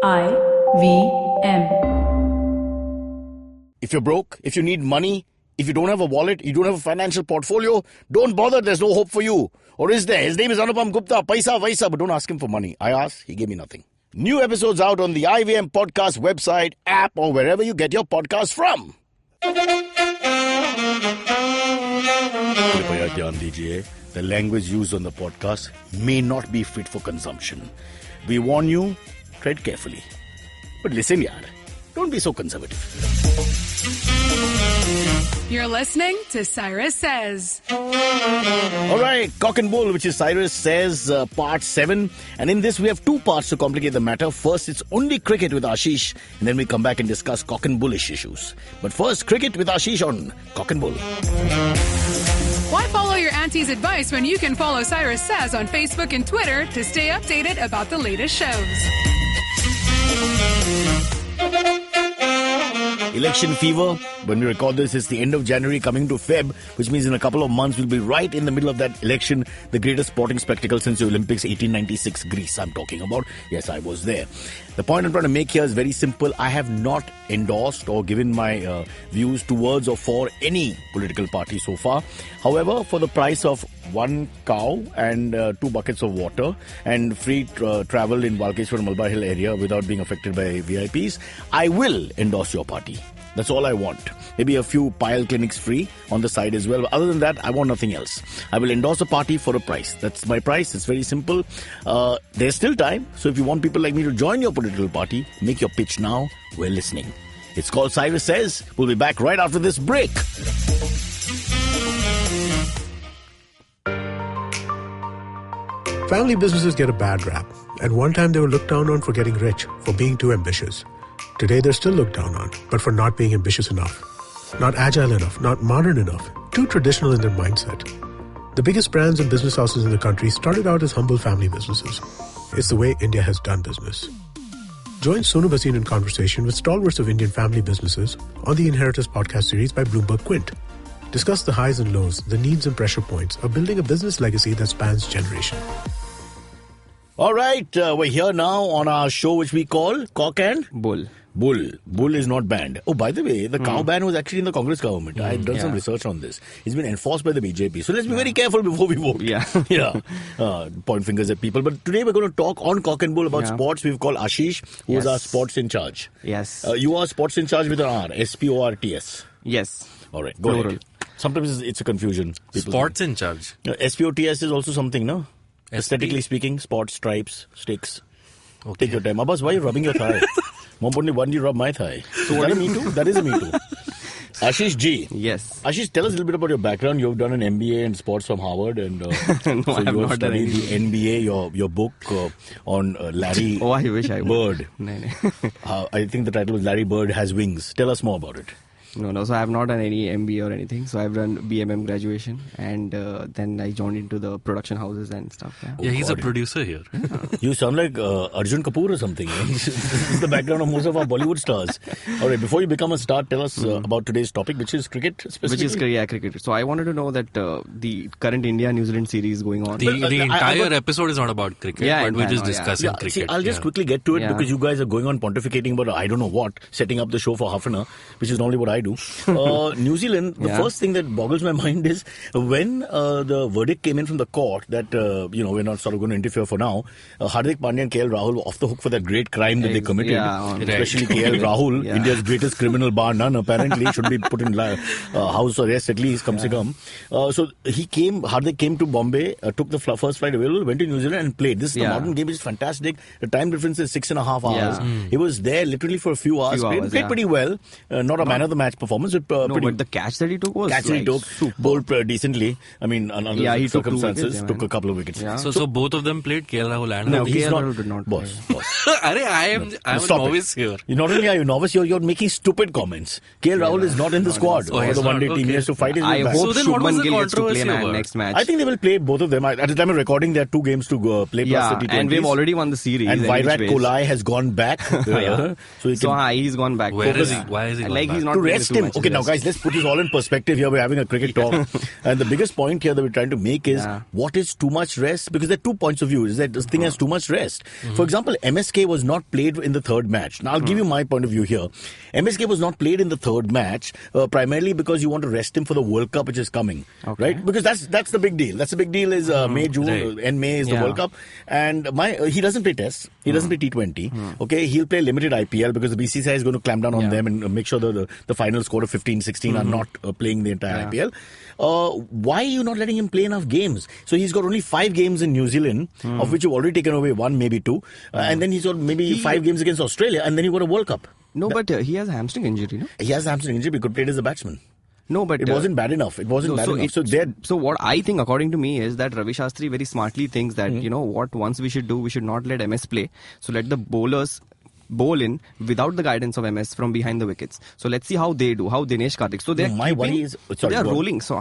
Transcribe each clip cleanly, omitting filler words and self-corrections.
IVM. If you're broke, if you need money, if you don't have a wallet, you don't have a financial portfolio, don't bother, there's no hope for you. Or is there? His name is Anupam Gupta, Paisa Vaisa, but don't ask him for money. I asked, he gave me nothing. New episodes out on the IVM podcast website, app, or wherever you get your podcast from. Kripaya dhyan dijiye, the language used on the podcast may not be fit for consumption. We warn you, tread carefully. But listen, yaar, don't be so conservative. You're listening to Cyrus Says. All right, Cock and Bull, which is Cyrus Says, part 7. And in this, we have two parts to complicate the matter. First, it's only cricket with Ashish. And then we come back and discuss cock and bullish issues. But first, cricket with Ashish on Cock and Bull. Why follow your auntie's advice when you can follow Cyrus Says on Facebook and Twitter to stay updated about the latest shows? Election fever. When we record this, it's the end of January coming to Feb, which means in a couple of months we'll be right in the middle of that election, the greatest sporting spectacle since the Olympics 1896 Greece I'm talking about. Yes, I was there. The point I'm trying to make here is very simple. I have not endorsed or given my views towards or for any political party so far. However, for the price of one cow and 2 buckets of water and free travel in Walkeshwar Malabar Hill area without being affected by VIPs, I will endorse your party. That's all I want. Maybe a few pile clinics free on the side as well. But other than that, I want nothing else. I will endorse a party for a price. That's my price. It's very simple. There's still time. So if you want people like me to join your political party, make your pitch now. We're listening. It's called Cyrus Says. We'll be back right after this break. Family businesses get a bad rap. At one time, they were looked down on for getting rich, for being too ambitious. Today, they're still looked down on, but for not being ambitious enough. Not agile enough, not modern enough, too traditional in their mindset. The biggest brands and business houses in the country started out as humble family businesses. It's the way India has done business. Join Sonu Bhasin in conversation with stalwarts of Indian family businesses on the Inheritors podcast series by Bloomberg Quint. Discuss the highs and lows, the needs and pressure points of building a business legacy that spans generation. All right, we're here now on our show which we call Cock and Bull. Bull is not banned. Oh, by the way, the cow ban was actually in the Congress government. I had done some research on this. It's been enforced by the BJP. So let's be very careful before we vote. Yeah. Point fingers at people. But today we're going to talk on Cock and Bull about sports. We've called Ashish, who is our sports in charge. Yes. You are sports in charge with an R, SPORTS. Yes. All right, go ahead. Sometimes it's a confusion. Sports in charge. SPOTS is also something, no? Aesthetically speaking, spots, stripes, sticks. Okay. Take your time. Abbas, why are you rubbing your thigh? More importantly, why did you rub my thigh? So is that a me too? That is a me too. Ashish G. Yes. Ashish, tell us a little bit about your background. You've done an MBA in sports from Harvard, and no, so I have you have not done studied the NBA. Your book on Larry. Oh, I wish I would. Bird. No. I think the title was Larry Bird Has Wings. Tell us more about it. No. So I have not done any MBA or anything. So I've done BMM graduation, and then I joined into the production houses and stuff. Yeah, he's a producer here. You sound like Arjun Kapoor or something. This is the background of most of our Bollywood stars. All right, before you become a star, tell us about today's topic, which is cricket specifically. Which is cricket. So I wanted to know that the current India-New Zealand series going on. The entire episode is not about cricket, but we're just discussing cricket. See, I'll just quickly get to it because you guys are going on pontificating about I don't know what, setting up the show for half an hour, which is normally what I do. New Zealand, the first thing that boggles my mind is when the verdict came in from the court that, we're not sort of going to interfere for now, Hardik Pandya and KL Rahul were off the hook for that great crime that they committed. Especially KL Rahul, India's greatest criminal bar none, apparently, should be put in house arrest at least, kam se kam. So Hardik came to Bombay, took the first flight available, went to New Zealand and played. This is the modern game, which is fantastic. The time difference is 6.5 hours. He was there literally for a few hours. Played pretty well. Not a man of the match performance. But the catch that he took was bowled decently. I mean, under he circumstances, took a couple of wickets. Yeah. So both of them played, KL Rahul and no, he's KL not. Rahul did not. Boss. I'm a novice here. Not only are you novice, you're making stupid comments. KL Rahul is not in the squad for the one-day team. He has to fight his way back. I hope then what was Shubman the Gill gets to play controversy next match. I think they will play both of them. At the time of recording, there are 2 games to go play plus the T20s. And we've already won the series. And Virat Kohli has gone back. So he's gone back. Where is he? Why is he like back? he's not to playing rest him. Okay, now guys, let's put this all in perspective here. We're having a cricket talk. And the biggest point here that we're trying to make is what is too much rest? Because there are 2 points of view. Is that this thing has too much rest. For example, MSK was not played in the third match. Now, I'll give you my point of view here. MSK was not played in the third match primarily because you want to rest him for the World Cup, which is coming. Right? Because that's the big deal. That's the big deal is May, June, and May is the World Cup. And he doesn't play tests. He doesn't play T20. Okay, he'll play limited IPL because the BCCI is going to clamp down on them and make sure that the final score of 15-16 are not playing the entire IPL. Why are you not letting him play enough games? So he's got only 5 games in New Zealand, of which you've already taken away 1, maybe 2. And then he's got maybe 5 games against Australia, and then you got a World Cup. No, but he has a hamstring injury, no? He has a hamstring injury, but he could play as a batsman. No, but it wasn't bad enough. It wasn't bad enough. So what I think, according to me, is that Ravi Shastri very smartly thinks that, what once we should do, we should not let MS play. So let the bowlers bowl in without the guidance of MS from behind the wickets. So let's see how they do, how Dinesh Karthik. So my worry is... they are rolling. So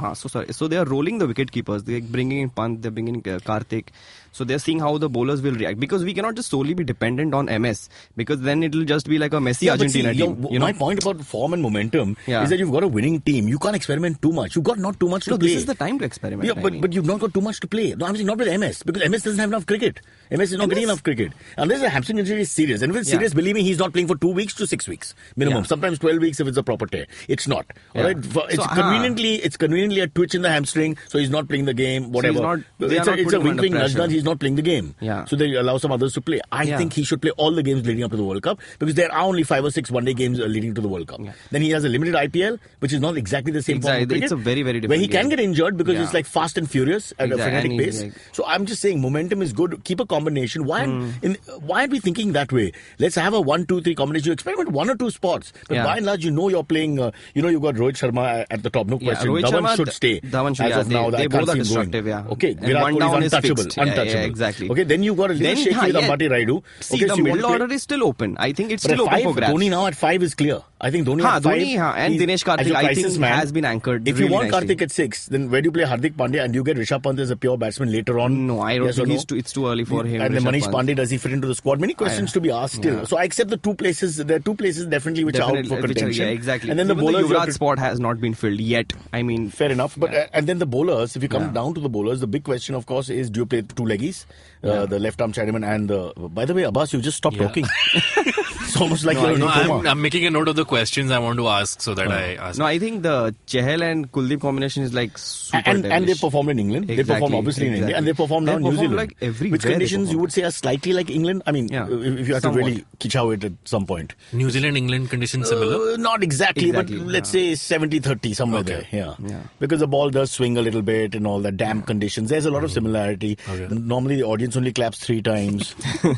they are rolling the wicket keepers. They're bringing in Pant, they're bringing in Karthik. So they're seeing how the bowlers will react. Because we cannot just solely be dependent on MS. Because then it will just be like a Messi Argentina team. My point about form and momentum is that you've got a winning team. You can't experiment too much. You've got not too much to play. This is the time to experiment. Yeah, but you've not got too much to play. No, I'm saying not with MS. Because MS doesn't have enough cricket. MS is not getting enough cricket. Unless the hamstring injury is serious. And if it's serious, believe me, he's not playing for 2 weeks to 6 weeks. Minimum. Sometimes 12 weeks if it's a proper tear. It's not. Alright? It's conveniently a twitch in the hamstring. So he's not playing the game. Whatever. It's a wink nudge. He's not playing the game. So they allow some others to play. I think he should play all the games leading up to the World Cup because there are only 5 or 6 one-day games leading to the World Cup. Then he has a limited IPL, which is not exactly the same form of cricket. It's a very, very different where he can get injured because it's like fast and furious at a frenetic pace. So I'm just saying momentum is good. Keep a combination. Why aren't we thinking that way? Let's have a 1, 2, 3 combination. You experiment 1 or 2 spots. But by and large, you're playing, you've got Rohit Sharma at the top. No question. Dhawan should stay. As of now, they both are destructive. Okay, Virat Kohli is untouchable. Exactly. Okay, then you've got a little shaky with Ambati Raidu. See, the middle order is still open. I think it's still open for grabs. Dhoni now at 5 is clear. I think Dhoni at 5. And Dinesh Karthik, I think, has been anchored. If you want Karthik at 6, then where do you play Hardik Pandya and you get Rishabh Pant as a pure batsman later on? No, I don't think it's too early for him. And then Manish Pandey, does he fit into the squad? Many questions to be asked still. So I accept the 2 places. There are 2 places definitely which are out for contention. Exactly. And then the bowlers. The Yuvraj spot has not been filled yet. I mean, fair enough. But and then the bowlers, if you come down to the bowlers, the big question, of course, is do you play 2 leggies? The left arm Chinaman and the... By the way, Abbas, you just stopped talking. It's almost like you're in a coma. I'm making a note of the questions I want to ask so that I ask. No, I think the Chahal and Kuldeep combination is like super and they performed in England. They performed obviously in India. And they performed now in New Zealand. Like which conditions you would say are slightly like England? I mean, if you have to really kichow it at some point. New Zealand-England conditions similar? Not exactly, but let's say 70-30, somewhere there. Yeah. Because the ball does swing a little bit and all that damp conditions. There's a lot of similarity. Normally the audience only claps 3 times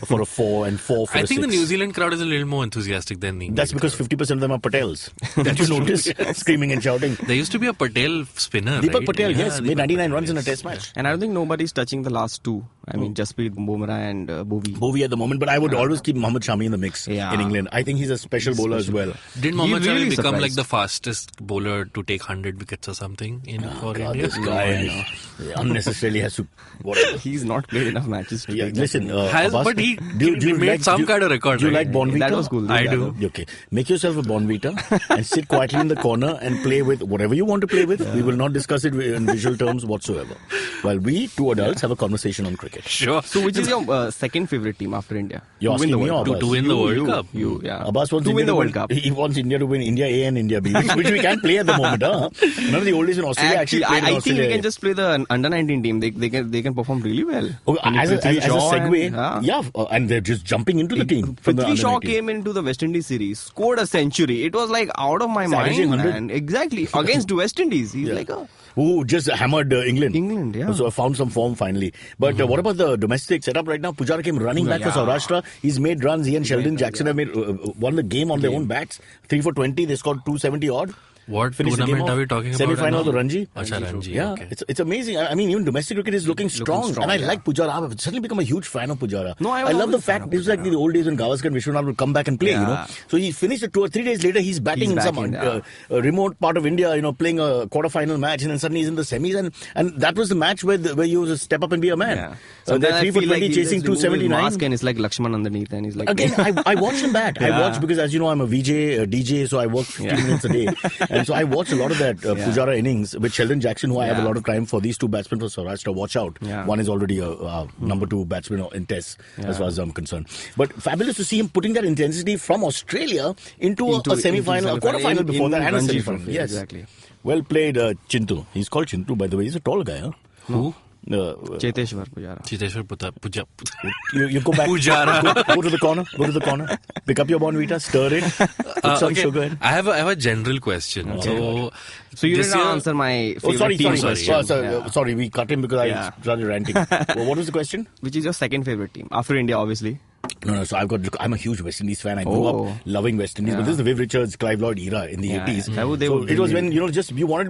for a 4 and 4 for a 6. I think the New Zealand crowd is a little more enthusiastic than the England That's because 50% of them are Patels. That you notice, screaming and shouting. There used to be a Patel spinner, Deepak Patel, yes, made 99 runs in a test match. And I don't think nobody's touching the last 2. I mean, Jasprit Bumrah and Bhuvi. Bhuvi at the moment, but I would always keep Mohammad Shami in the mix in England. I think he's a special bowler as well. Did Mohammad Shami become like the fastest bowler to take 100 wickets or something for India? This guy unnecessarily has to... Whatever. He's not played enough matches to take listen, but he made some kind of record. Do you like Bonvita? That was cool. I do. Okay. Make yourself a Bonvita and sit quietly in the corner and play with whatever you want to play with. We will not discuss it in visual terms whatsoever. While we, 2 adults, have a conversation on cricket. Sure. So which is your second favorite team after India? You're asking me or Abbas? To win the World Cup. Abbas wants to win the World Cup. He wants India to win India A and India B, which we can't play at the moment. None of the oldies in Australia actually play in Australia. I think we can just play the under-19 team. They can perform really well. As a segue, and they're just jumping into the team. Prithvi Shaw came into the West Indies series, scored a century. It was like out of my mind, man. Exactly. Against West Indies. He's like a... Who just hammered England. England, yeah. So I found some form finally. But what about the domestic setup right now? Pujara came running back for Saurashtra. He's made runs. He and Sheldon Jackson have won the game on their own bats. 3 for 20. They scored 270 odd. What Finished the game tournament off. are we talking about? Semi-final of the right now? Ranji. Acha, Ranji. Yeah, Okay. it's amazing. I mean, even domestic cricket is looking strong. And I like Pujara. I've suddenly become a huge fan of Pujara. No, I love the was a fan fact of this was like the old days when Gavaskar and Vishwanath would come back and play, you know. So he finished it 2 or 3 days later. He's batting in some remote part of India, you know, playing a quarter-final match, and then suddenly he's in the semis. And that was the match where you was step up and be a man. Yeah. So they're 3 for 20 chasing 279. Mask and it's like Lakshman underneath, and he's like. Again, I watched him bat. I watched because, as you know, I'm a VJ, a DJ, so I work 15 minutes a day. And so I watched a lot of that Pujara innings with Sheldon Jackson, who I have a lot of time for. These two batsmen for Saurashtra, watch out. One is already a number 2 batsman in Tests, as far as I'm concerned. But fabulous to see him putting that intensity from Australia into a semi-final, a quarter-final before that, and a semi-final. Yes, exactly. Well played, Chintu. He's called Chintu, by the way. He's a tall guy, huh? Who? Cheteshwar Pujara. Chiteshwar Puja. You go back. Pujara. Go to the corner. Go to the corner. Pick up your Bonvita, stir it, put some sugar in. I have a general question. Okay. So you this didn't year- answer my favorite team question. Sorry, we cut him because I started ranting. Well, what was the question? Which is your second favorite team after India, obviously? No. So I'm a huge West Indies fan. I grew up loving West Indies, but this is the Viv Richards, Clive Lloyd era in the 80s. So it was when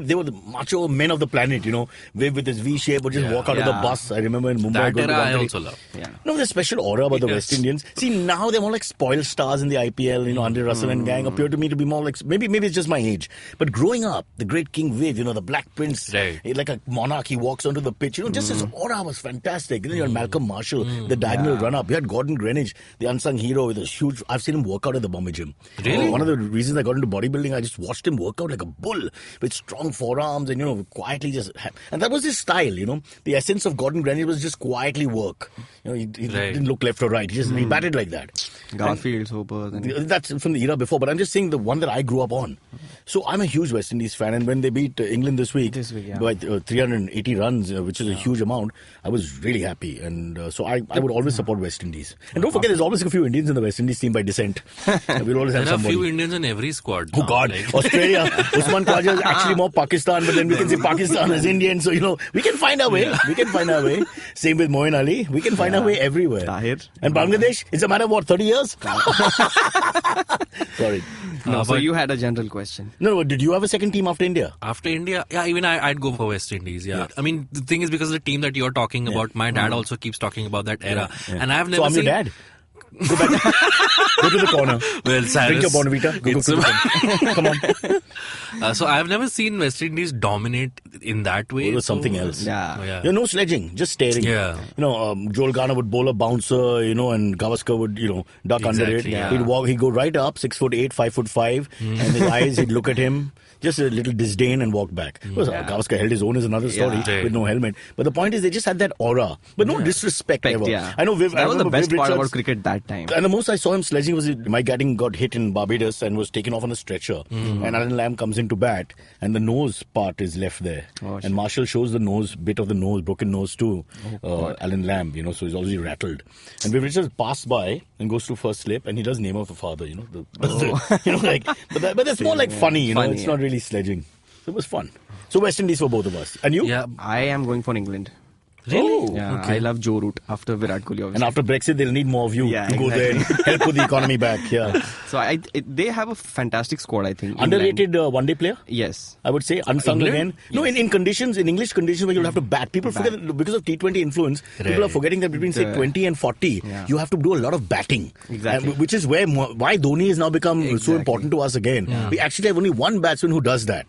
they were the macho men of the planet. You know, Viv with his V shape would just walk out of the bus. I remember in Mumbai. That era I also love. No, there's a special aura about the West Indians. See, now they're more like spoiled stars in the IPL. You know, Andre Russell and gang appear to me to be more like maybe it's just my age. But growing up, the great King Viv, you know, the Black Prince, like a monarch, he walks onto the pitch. You know, just his aura was fantastic. Then you had Malcolm Marshall, the diagonal run-up. You had Gordon Greenwich, the unsung hero with a huge. I've seen him work out at the Bombay gym. Really? One of the reasons I got into bodybuilding, I just watched him work out like a bull with strong forearms and, you know, quietly just. And that was his style, you know. The essence of Gordon Greenwich was just quietly work. You know, he didn't look left or right. He batted like that. Garfield, Hopper. That's from the era before, but I'm just saying the one that I grew up on. So I'm a huge West Indies fan, and when they beat England this week by 380 runs, which is a huge amount, I was really happy. And so I would always support West Indies. And don't forget, there's always a few Indians in the West Indies team by descent. We'll always have There are a somebody. few Indians in every squad. Oh God, Australia, Usman Khwaja is actually more Pakistan, but then we can say Pakistan is Indian. So, you know, we can find our way. We can find our way. Same with Moeen Ali. We can find our way everywhere. Tahir. And Bangladesh, it's a matter of what, 30 years? Sorry. No, so you had a general question. No, did you have a second team after India? After India, even I'd go for West Indies. Yeah. I mean, the thing is, because of the team that you're talking about, my dad also keeps talking about that era, and I've never. So I'm seen. your dad. Go back. Go to the corner. Well, Cyrus, drink your Bonvita. Go to the corner. Come on. So I've never seen West Indies dominate in that way. It was something else. Yeah. You know, no sledging, just staring. Yeah. You know, Joel Garner would bowl a bouncer, you know, and Gavaskar would, you know, duck under it. Yeah. He'd go right up, 6'8", 5'5", and his eyes, he'd look at him, just a little disdain and walk back. Of course, Gavaskar held his own is another story with no helmet. But the point is, they just had that aura, but no disrespect ever. Yeah. I know Viv. That was the best Viv part Richards, about cricket that time. And the most I saw him sledging was Mike Gatting got hit in Barbados and was taken off on a stretcher. And Alan Lamb comes in to bat, and the nose part is left there. And Marshall shows the bit of the nose, broken nose to Alan Lamb, you know, so he's already rattled. And Viv Richards passed by and goes to first slip, and he does name of the father, you know. You know, like, but that's more like funny, you know. It's not really sledging. So it was fun. So West Indies for both of us. And you? Yeah. I am going for England. Really? Oh, Yeah, I love Joe Root after Virat Kohli. Obviously. And after Brexit, they'll need more of you to go there and help put the economy back. Yeah. So they have a fantastic squad, I think. Underrated one-day player? Yes. I would say unsung again. No, in conditions, in English conditions where you'll have to bat. People forget that because of T20 influence, people are forgetting that between say 20 and 40, you have to do a lot of batting. Exactly. Which is why Dhoni has now become so important to us again. We actually have only one batsman who does that.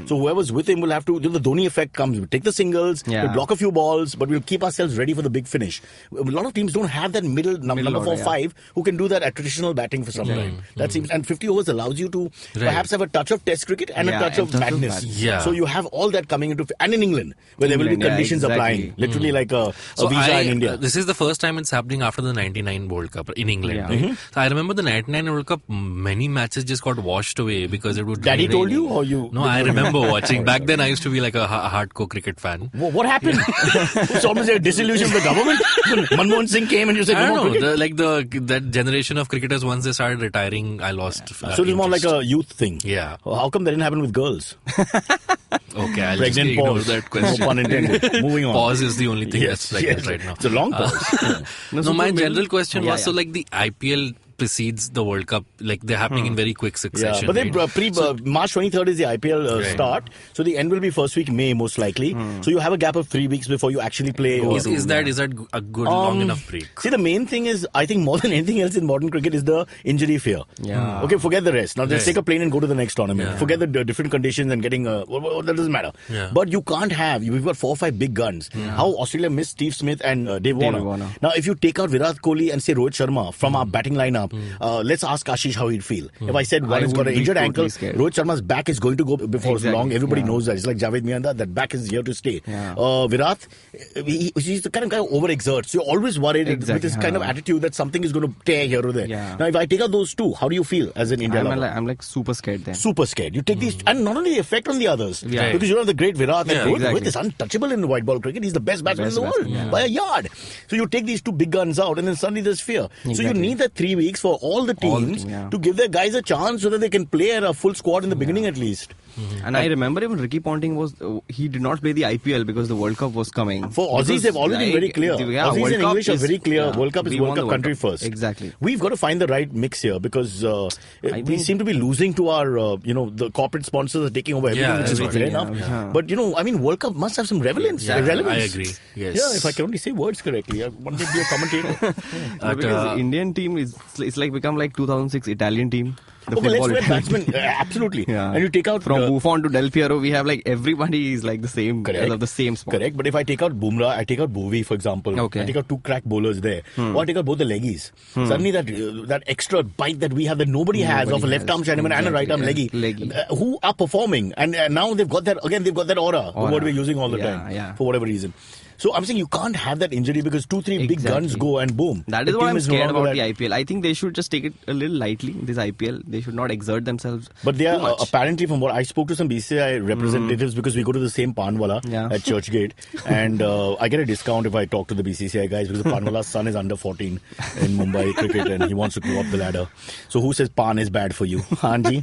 So whoever's with him will have to, the Dhoni effect comes. We'll take the singles, we'll block a few balls, but we'll keep ourselves ready for the big finish. A lot of teams don't have that middle number 4, 5 who can do that at traditional batting for some time. That seems, and 50 overs allows you to perhaps have a touch of Test cricket and a touch of madness. So you have all that coming into, and in England where there will be conditions applying, literally like a visa in India. This is the first time it's happening after the 99 World Cup in England. Right? So I remember the 99 World Cup, many matches just got washed away because it would. Daddy told you, or you? No, I remember watching. Back then, I used to be like a hardcore cricket fan. What happened? It's almost a disillusion of the government. Manmohan Singh came and you said, I don't know. That generation of cricketers, once they started retiring, I lost. So it was more like a youth thing. Yeah. Well, how come that didn't happen with girls? Okay, I'll Pregnant just ignore pause. that question. No pun intended. Moving on. Pause is the only thing that's like that right now. It's a long pause. No, my general question was, so like the IPL precedes the World Cup. Like they're happening in very quick succession. But then right? March 23rd is the IPL start. So the end will be first week May most likely. So you have a gap of 3 weeks before you actually play. Is that a good long enough break? See, the main thing is, I think more than anything else in modern cricket is the injury fear. Yeah. Okay, forget the rest. Now just take a plane and go to the next tournament. Forget the different conditions and getting that doesn't matter. Yeah. But you can't have. We've got 4 or 5 big guns. How Australia missed Steve Smith and Dave Warner. Now, if you take out Virat Kohli and say Rohit Sharma from our batting lineup, let's ask Ashish how he'd feel. If I said one has got an injured ankle, Rohit Sharma's back is going to go before long. Everybody knows that. It's like Javed Mianda, that back is here to stay. Virat, he's the kind of guy who overexerts. So you're always worried with this kind of attitude that something is going to tear here or there. Now, if I take out those two, how do you feel as an Indian lover? I'm like super scared then. Super scared. You take these, and not only the effect on the others, because you have the great Virat and Rohit is untouchable in white ball cricket. He's the best batsman in the world by a yard. So you take these two big guns out, and then suddenly there's fear. So you need that 3 weeks for all the teams to give their guys a chance so that they can play at a full squad in the beginning at least. And I remember even Ricky Ponting he did not play the IPL because the World Cup was coming. For Aussies, they've always been very clear. Aussies and English are very clear. World Cup is World Cup country first. Exactly. We've got to find the right mix here because we seem to be losing to our, the corporate sponsors are taking over everything, which is fair enough. But, World Cup must have some relevance. I agree. Yes. Yeah, if I can only say words correctly. I want to be a commentator. Because Indian team it's like become like 2006 Italian team. Let's wear batsmen. Absolutely. And you take out from Buffon to Del Piero, we have like everybody is like the same, the same spot. Correct. But if I take out Bumrah, I take out Bovey, for example. I take out 2 crack bowlers there. Or I take out both the leggies. Suddenly that extra bite that we have that nobody has of a left arm Chinaman and a right arm leggy, who are performing, and now they've got that aura. The word we're using all the time for whatever reason. So I'm saying you can't have that injury because 2-3 big guns go and boom. That is what I'm scared about the IPL. I think they should just take it a little lightly, this IPL. They should not exert themselves. But they are apparently, from what I spoke to some BCCI representatives, because we go to the same Panwala at Churchgate, and I get a discount if I talk to the BCCI guys because the Panwala's son is under 14 in Mumbai cricket and he wants to go up the ladder. So who says Pan is bad for you? Hanji.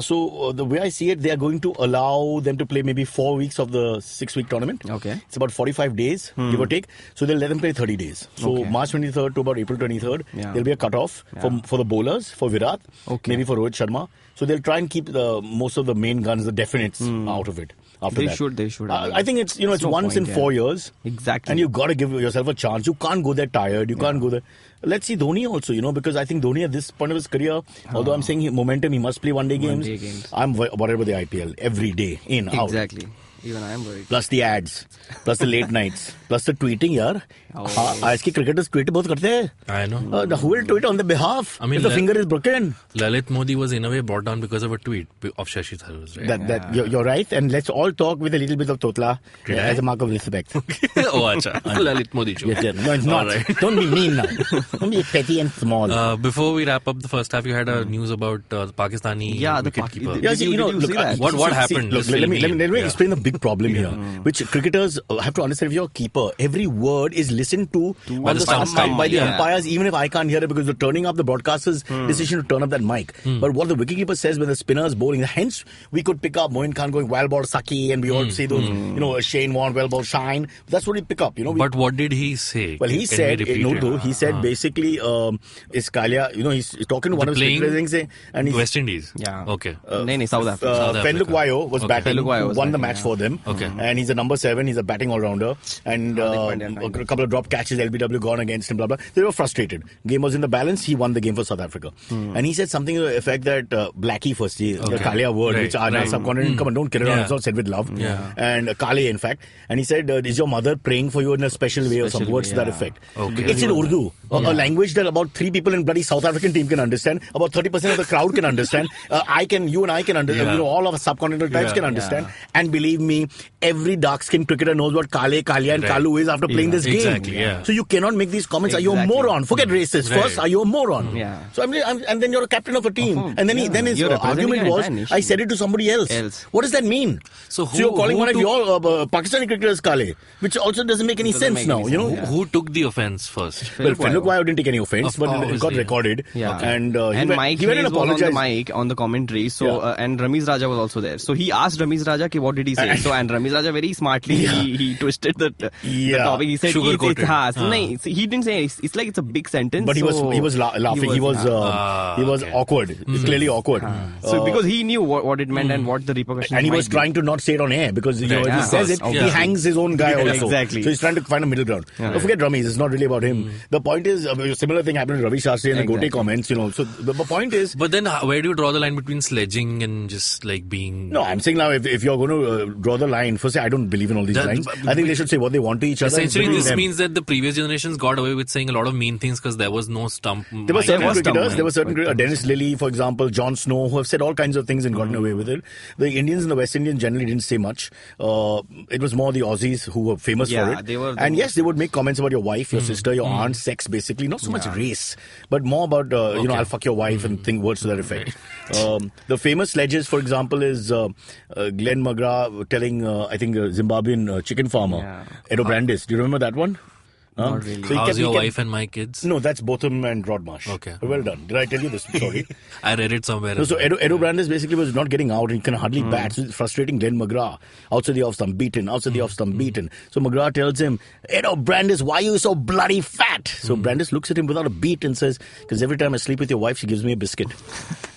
So the way I see it, they are going to allow them to play maybe 4 weeks of the 6-week tournament. Okay. It's about 45 days, give or take. So they'll let them play 30 days. So March 23rd to about April 23rd, there'll be a cutoff for the bowlers, for Virat, maybe for Rohit Sharma. So they'll try and keep most of the main guns, the definites, out of it. They should. I think it's once in 4 years. Exactly. And you've got to give yourself a chance. You can't go there tired. You can't go there. Let's see Dhoni also, because I think Dhoni at this point of his career, although I'm saying momentum, he must play one-day games. I'm worried about the IPL every day, in, out. Exactly. Even I am worried. Plus the ads, plus the late nights, plus the tweeting, yaar. आज के cricketers tweet बहुत करते हैं. I know. Who will tweet on their behalf if the finger is broken? Lalit Modi was in a way brought down because of a tweet of Shashi Tharoor's, right? You're right, and let's all talk with a little bit of totla as a mark of respect. Acha. Lalit Modi show. Yes, no, it's not. Right. Don't be mean now. Don't be petty and small. Before we wrap up the first half, you had a news about the Pakistani wicketkeeper. What happened? Look, let me explain the big problem here, which cricketers have to understand. If you're a keeper, every word is listened to on the stump by the umpires, even if I can't hear it because they're turning up the broadcaster's decision to turn up that mic. But what the wicketkeeper says when the spinner is bowling, hence we could pick up Moin Khan going wild ball Saki, and we all see those Shane Warne well ball shine. That's what we pick up. But what did he say? Well, he said in Urdu, he said basically Iskalia, he's talking to one of his cricketers and he's West Indies. Yeah. Okay. South Africa. Fenluk Wayo was batting, won the match for them. Okay. And he's a number 7, he's a batting all-rounder, and a couple of drop catches, LBW gone against him, blah blah. They were frustrated. Game was in the balance, he won the game for South Africa. And he said something to the effect that Blackie first, the Kalia word, which our subcontinent, come on, don't kill it on, it's not said with love. And Kale, in fact. And he said, is your mother praying for you in a special way or some words to that effect? Okay. It's in Urdu, a language that about 3 people in bloody South African team can understand, about 30% of the crowd can understand, you and I can understand, all of us subcontinental types can understand. And believe me, every dark-skinned cricketer knows what Kale, Kalia and Kalu is after playing this game. Exactly, So you cannot make these comments. Are you a moron? Forget racist. First, are you a moron? So and then you're a captain of a team. And then his argument was, I said it to somebody else. What does that mean? So you're calling one of your Pakistani cricketers Kale, which also doesn't make any sense now. Who took the offense first? Well, Fenluk Wayo didn't take any offense, but it got recorded. And Mike Hayes was on the mic on the commentary. So and Ramiz Raja was also there. So he asked Ramiz Raja, what did he say? So and Ramiz Raja very smartly he twisted the topic. He said Sugar-coated. he didn't say it's like it's a big sentence. But he was laughing. He was awkward. Clearly awkward. So because he knew what it meant and what the repercussions. And he was might trying to not say it on air because if he says it, he hangs his own guy also. Exactly. So he's trying to find a middle ground. Don't forget Ramiz. It's not really about him. The point is, a similar thing happened to Ravi Shastri and the Gote comments. So the point is. But then, where do you draw the line between sledging and just like being? No, I'm saying now if you're going to draw the line, first I don't believe in all these lines. I think they should say what they want to each other. Essentially, this means that the previous generations got away with saying a lot of mean things because there was no stump. There were certain cricketers. There were certain Dennis Lilly, for example, Jon Snow, who have said all kinds of things and gotten away with it. The Indians and the West Indians generally didn't say much. It was more the Aussies who were famous for it. Yes, they would make comments about your wife, your sister, your aunt, sex, basically. Not so much race, but more about I'll fuck your wife and think words to that effect. The famous sledges, for example, is Glenn McGrath telling I think a Zimbabwean chicken farmer Edo Brandis. Do you remember that one? Not really. So how's your wife and my kids? No, that's Botham and Rodmarsh. Okay. Well done. Did I tell you this story? I read it somewhere. No, so Edo Brandis basically was not getting out and he can hardly bat. So it's frustrating Glenn McGrath. Outside the off stump, beaten. Outside the off stump, beaten. So McGrath tells him, Edo Brandis, why are you so bloody fat? So Brandis looks at him without a beat and says, because every time I sleep with your wife, she gives me a biscuit.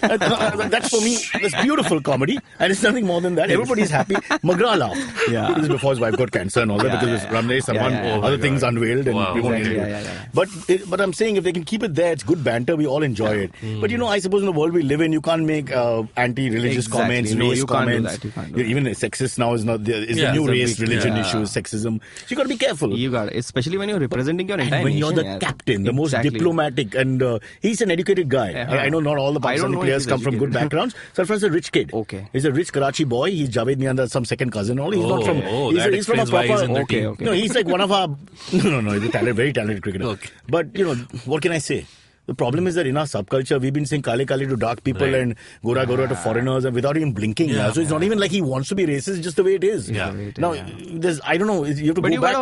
That's for me, that's beautiful comedy. And it's nothing more than that. Everybody's happy. McGrath laughed. Yeah. This is before his wife got cancer and all that because Ramnesh Saman, other things unveiled and we won't get into it. But I'm saying if they can keep it there, it's good banter. We all enjoy it. But I suppose in the world we live in, you can't make anti-religious comments, race comments. Even sexist now is not the new race, religion issue, sexism. So you got to be careful. You got especially when you're representing your entire when nation. You're the captain, the most diplomatic, and he's an educated guy. I know not all the Pakistani players come from good backgrounds. Sarfaraz is a rich kid. Okay. He's a rich Karachi boy. He's Javed Mianda's some second cousin. He's not from. He's from a proper. No, he's like one of our. No. He's a very talented cricketer. Okay. But, what can I say? The problem is that in our subculture, we've been saying kale kale to dark people and gora gora to foreigners and without even blinking. So it's not even like he wants to be racist, it's just the way it is. Now, there's, I don't know, you have to go back.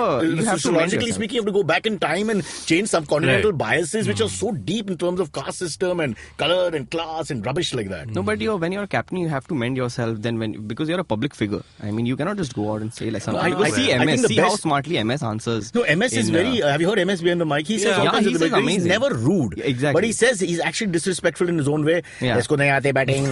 Sociologically speaking, you have to go back in time and change subcontinental biases which are so deep in terms of caste system and color and class and rubbish like that. No, but when you're a captain, you have to mend yourself because you're a public figure. I mean, you cannot just go out and say like something. See how smartly MS answers. No, MS is very, have you heard MS behind the mic? He says all kinds of things. He's never rude. Exactly. But he says he's actually disrespectful in his own way. Isko nahi aate batting.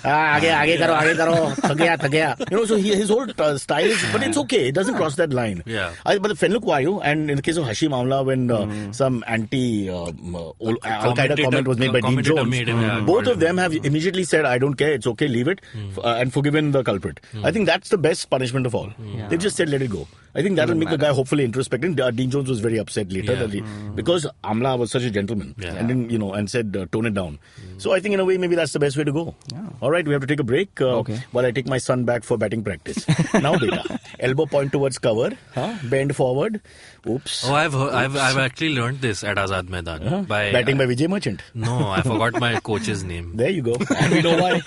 Aage karo. Thak gaya. So his whole style is, but it's okay. It doesn't cross that line. But the Fenluk Vayu, and in the case of Hashim Amla, when some anti-Al-Qaeda comment was made by Dean Jones, both of them have immediately said, I don't care, it's okay, leave it, and forgiven the culprit. I think that's the best punishment of all. They've just said, let it go. I think that will make the guy hopefully introspective. Dean Jones was very upset later because Amla was such a gentleman and didn't, and said tone it down. So I think in a way maybe that's the best way to go. All right, we have to take a break while I take my son back for batting practice. Now, beta, elbow point towards cover, bend forward. Oops. Oh, I've actually learned this at Azad Maidan by batting by Vijay Merchant. No, I forgot my coach's name. There you go. And we know why.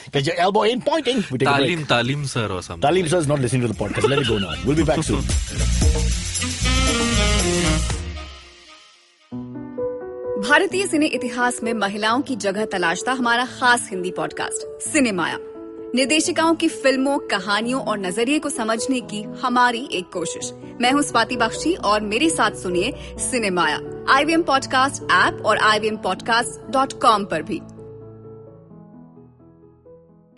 Because your elbow ain't pointing. We take Talim sir or something. Talim sir is not listening to the podcast. Let it go now. We'll be back soon. भारतीय सिने इतिहास में महिलाओं की जगह तलाशता हमारा खास Hindi podcast सिनेमाया निर्देशिकाओं की फिल्मों, कहानियों और नजरिए को समझने की हमारी एक कोशिश। मैं हूं स्वाति बख्शी और मेरे साथ सुनिए सिनेमाया IVM पॉडकास्ट ऐप और ivmpodcast.com पर भी।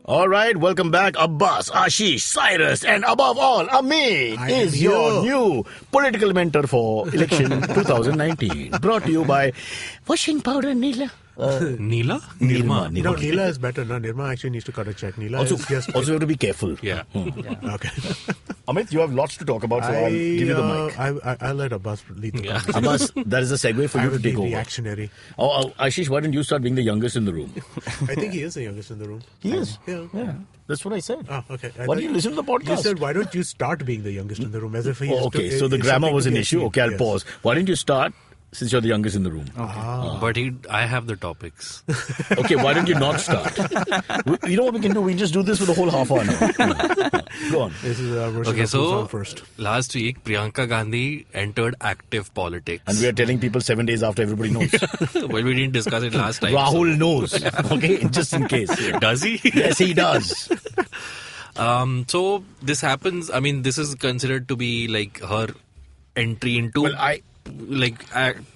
All right, welcome back. Abbas, Ashish, Cyrus, and above all, Amit is your new political mentor for election 2019. Brought to you by Washing Powder Neela. Neela? Nirma. No, Neela is better. No, Nirma actually needs to cut a check. Neela also, is just... Also, you have to be careful. Yeah. Okay. Amit, you have lots to talk about, so I'll give you the mic. I'll let Abbas lead the conversation. Abbas, that is a segue for you to take over. Reactionary. Ashish, why don't you start being the youngest in the room? I think he is the youngest in the room. He is? Yeah. That's what I said. Oh, okay. Why don't you listen to the podcast? You said, why don't you start being the youngest in the room? As if he okay, so the grammar was an issue. Okay, I'll pause. Why don't you start? Since you're the youngest in the room. But I have the topics. Okay, why don't you not start? You know what we can do? We just do this for the whole half hour now. Go on. This is our version of first. Last week, Priyanka Gandhi entered active politics. And we are telling people 7 days after everybody knows. Well, we didn't discuss it last time. Rahul knows. Okay, just in case. Does he? Yes, he does. So this happens. I mean, this is considered to be like her entry into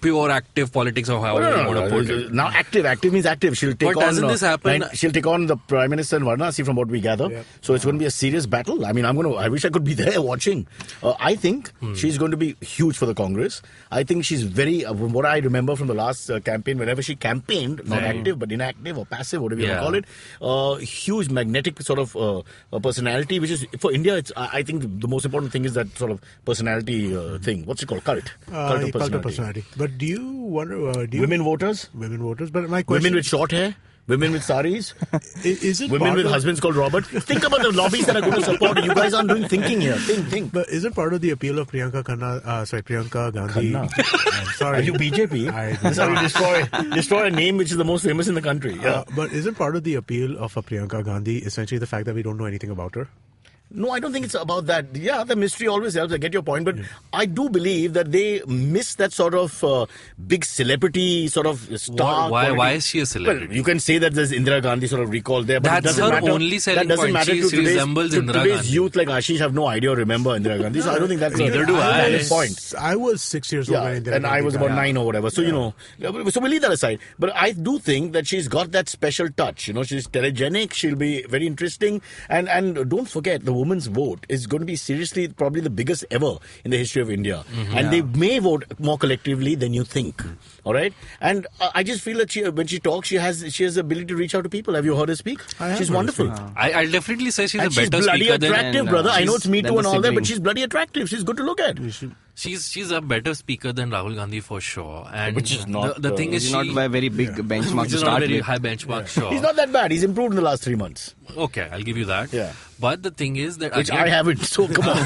pure active politics, or however you want to put it. Now active means active. She'll take But doesn't this happen? She'll take on the Prime Minister and Varanasi, from what we gather. Yeah. So it's going to be a serious battle. I mean, I wish I could be there watching. I think she's going to be huge for the Congress. I think she's very, from what I remember from the last campaign, whenever she campaigned, not active but inactive or passive, whatever you want to call it, huge magnetic sort of personality, which is for India. I think the most important thing is that sort of personality thing. What's it called? Cult of personality. But do you wonder... women voters? Women voters. But my question... Women with short hair? Women with saris? Is it women with husbands called Robert? Think about the lobbies that are going to support it. You guys aren't doing thinking here. Think. But isn't part of the appeal of Priyanka Gandhi... Sorry. Are you BJP? That's how you destroy a name which is the most famous in the country. Yeah. But isn't part of the appeal of a Priyanka Gandhi essentially the fact that we don't know anything about her? No, I don't think it's about that. Yeah, the mystery always helps. I get your point. But I do believe that they miss that sort of big celebrity sort of star. Why is she a celebrity? Well, you can say that there's Indira Gandhi sort of recall there. But that's her only selling point. She resembles Indira Gandhi. Today's youth like Ashish have no idea or remember Indira Gandhi. So I don't think that's neither do I. Point. I was 6 years old when Indira Gandhi I was about 9 or whatever. So, so we'll leave that aside. But I do think that she's got that special touch. She's telegenic. She'll be very interesting. And don't forget, the women's vote is going to be seriously probably the biggest ever in the history of India. And they may vote more collectively than you think. All right? And I just feel that when she talks, she has the ability to reach out to people. Have you heard her speak? She's wonderful. I'll definitely say she's a better speaker. She's bloody attractive, brother. I know it's Me Too and all that, but she's bloody attractive. She's good to look at. She's a better speaker than Rahul Gandhi for sure. And which is not... The thing is, she's not by a very big benchmark to start with. Very high benchmark, sure. He's not that bad. He's improved in the last 3 months. Okay, I'll give you that. Yeah. But the thing is that... Which I haven't, so come on.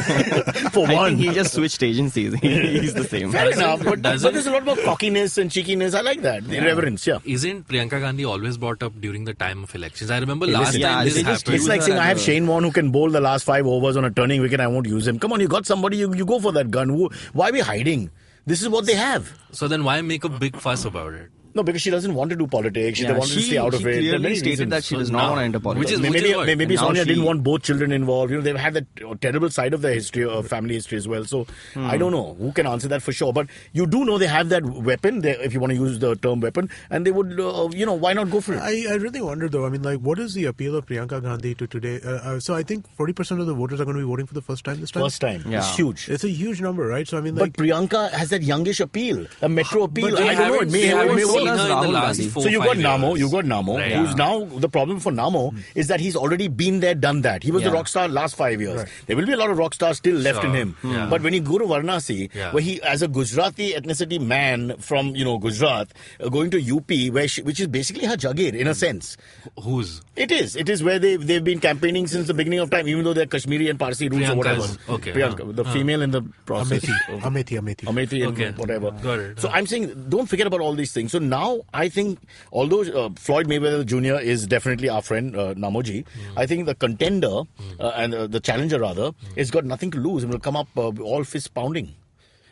For one. I think he just switched agencies. He's the same. Fair enough, but there's a lot more cockiness and cheekiness. I like that. Irreverence, Isn't Priyanka Gandhi always brought up during the time of elections? I remember last time this happened. It's like saying I have Shane Warne who can bowl the last 5 overs on a turning wicket. I won't use him. Come on, you got somebody, you go for that gun. Why are we hiding? This is what they have. So then why make a big fuss about it? No, because she doesn't want to do politics. She wants to stay out of it. She clearly stated that she does not want to enter politics. Maybe Sonia didn't want both children involved. They've had that terrible side of their history, family history as well. So I don't know who can answer that for sure. But you do know they have that weapon, if you want to use the term weapon, and they would, why not go for it? I really wonder though. I mean, what is the appeal of Priyanka Gandhi to today? So I think 40% of the voters are going to be voting for the first time this time. First time. Yeah. It's huge. It's a huge number, right? So I mean, but Priyanka has that youngish appeal, a metro appeal. I don't know. It may work. So you've got Namo, right. Who's now, the problem for Namo is that he's already been there, done that. He was the rock star last 5 years. Right. There will be a lot of rock stars still left in him. Yeah. But when you go to Varanasi, where he, as a Gujarati ethnicity man from, Gujarat, going to UP, which is basically her Jagir, in a sense. Whose? It is where they've been campaigning since the beginning of time, even though they're Kashmiri and Parsi roots or whatever. Okay. Priyanka, the female in the process. Amethi and whatever. Got it. So I'm saying, don't forget about all these things. So now, I think, although Floyd Mayweather Jr. is definitely our friend, Namoji, I think the contender, and the challenger rather, has got nothing to lose and will come up all fist pounding.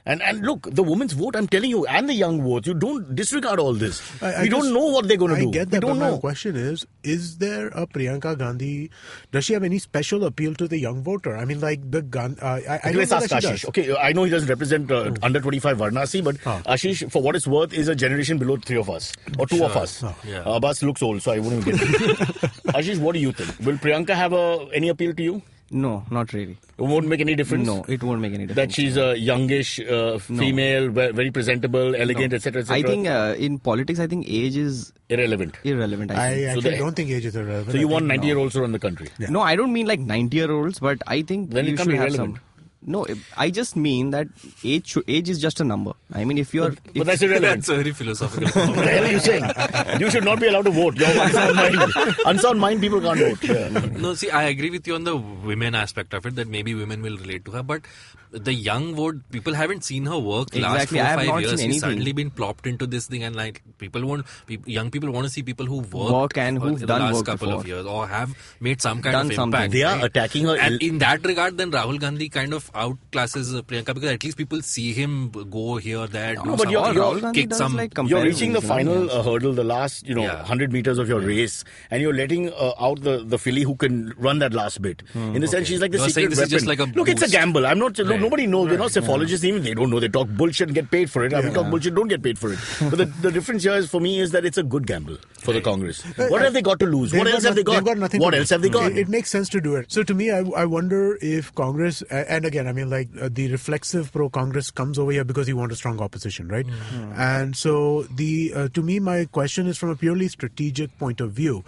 And look, the women's vote, I'm telling you, and the young vote, you don't disregard all this. We don't know what they're going to do. I get that, we don't know. My question is there a Priyanka Gandhi, does she have any special appeal to the young voter? I mean, like the gun... let's ask Ashish. Okay, I know he doesn't represent under 25 Varanasi, but Ashish, for what it's worth, is a generation below 3 of us, or 2 of us. Abbas looks old, so I wouldn't get it. Ashish, what do you think? Will Priyanka have any appeal to you? No, not really. It won't make any difference? No, it won't make any difference. That she's a youngish female, very presentable, elegant, etc., etc.? I think in politics, I think age is... Irrelevant. I actually don't think age is irrelevant. So you want 90-year-olds to run the country? Yeah. No, I don't mean like 90-year-olds, but I think then you should have some... No, I just mean that age is just a number. I mean, if you're... But that's irrelevant. That's very philosophical. What the hell are you saying? You should not be allowed to vote. You have unsound mind. Unsound mind people can't vote. Yeah. No, see, I agree with you on the women aspect of it, that maybe women will relate to her. But the young vote, people haven't seen her work Exactly. I last have 4-5 not years. seen She's anything. suddenly been plopped into this thing, and like young people want to see people who work and who've the done last work couple before. of years or have made some kind Done of something. impact. They are right? attacking her. And in that regard, then Rahul Gandhi kind of outclasses Priyanka, because at least people see him go here, there, do but something, you're- Rahul Gandhi kick does some. like You're reaching the comparisons, final hurdle, the last 100 meters of your race, and you're letting out the filly who can run that last bit. In the sense, she's like the You're secret saying this weapon. is just like a Look, it's a boost. gamble. I'm not. Right. Nobody knows. They're not psephologists. Even they don't know. They talk bullshit and get paid for it. I mean, talk bullshit, don't get paid for it. But the difference here is, for me, is that it's a good gamble for the Congress. What have they got to lose? What else have they got? They've got nothing. What else have they got? It makes sense to do it. So to me, I wonder if Congress, and again, I mean, like the reflexive pro-Congress comes over here because you want a strong opposition, right? And so to me, my question is from a purely strategic point of view.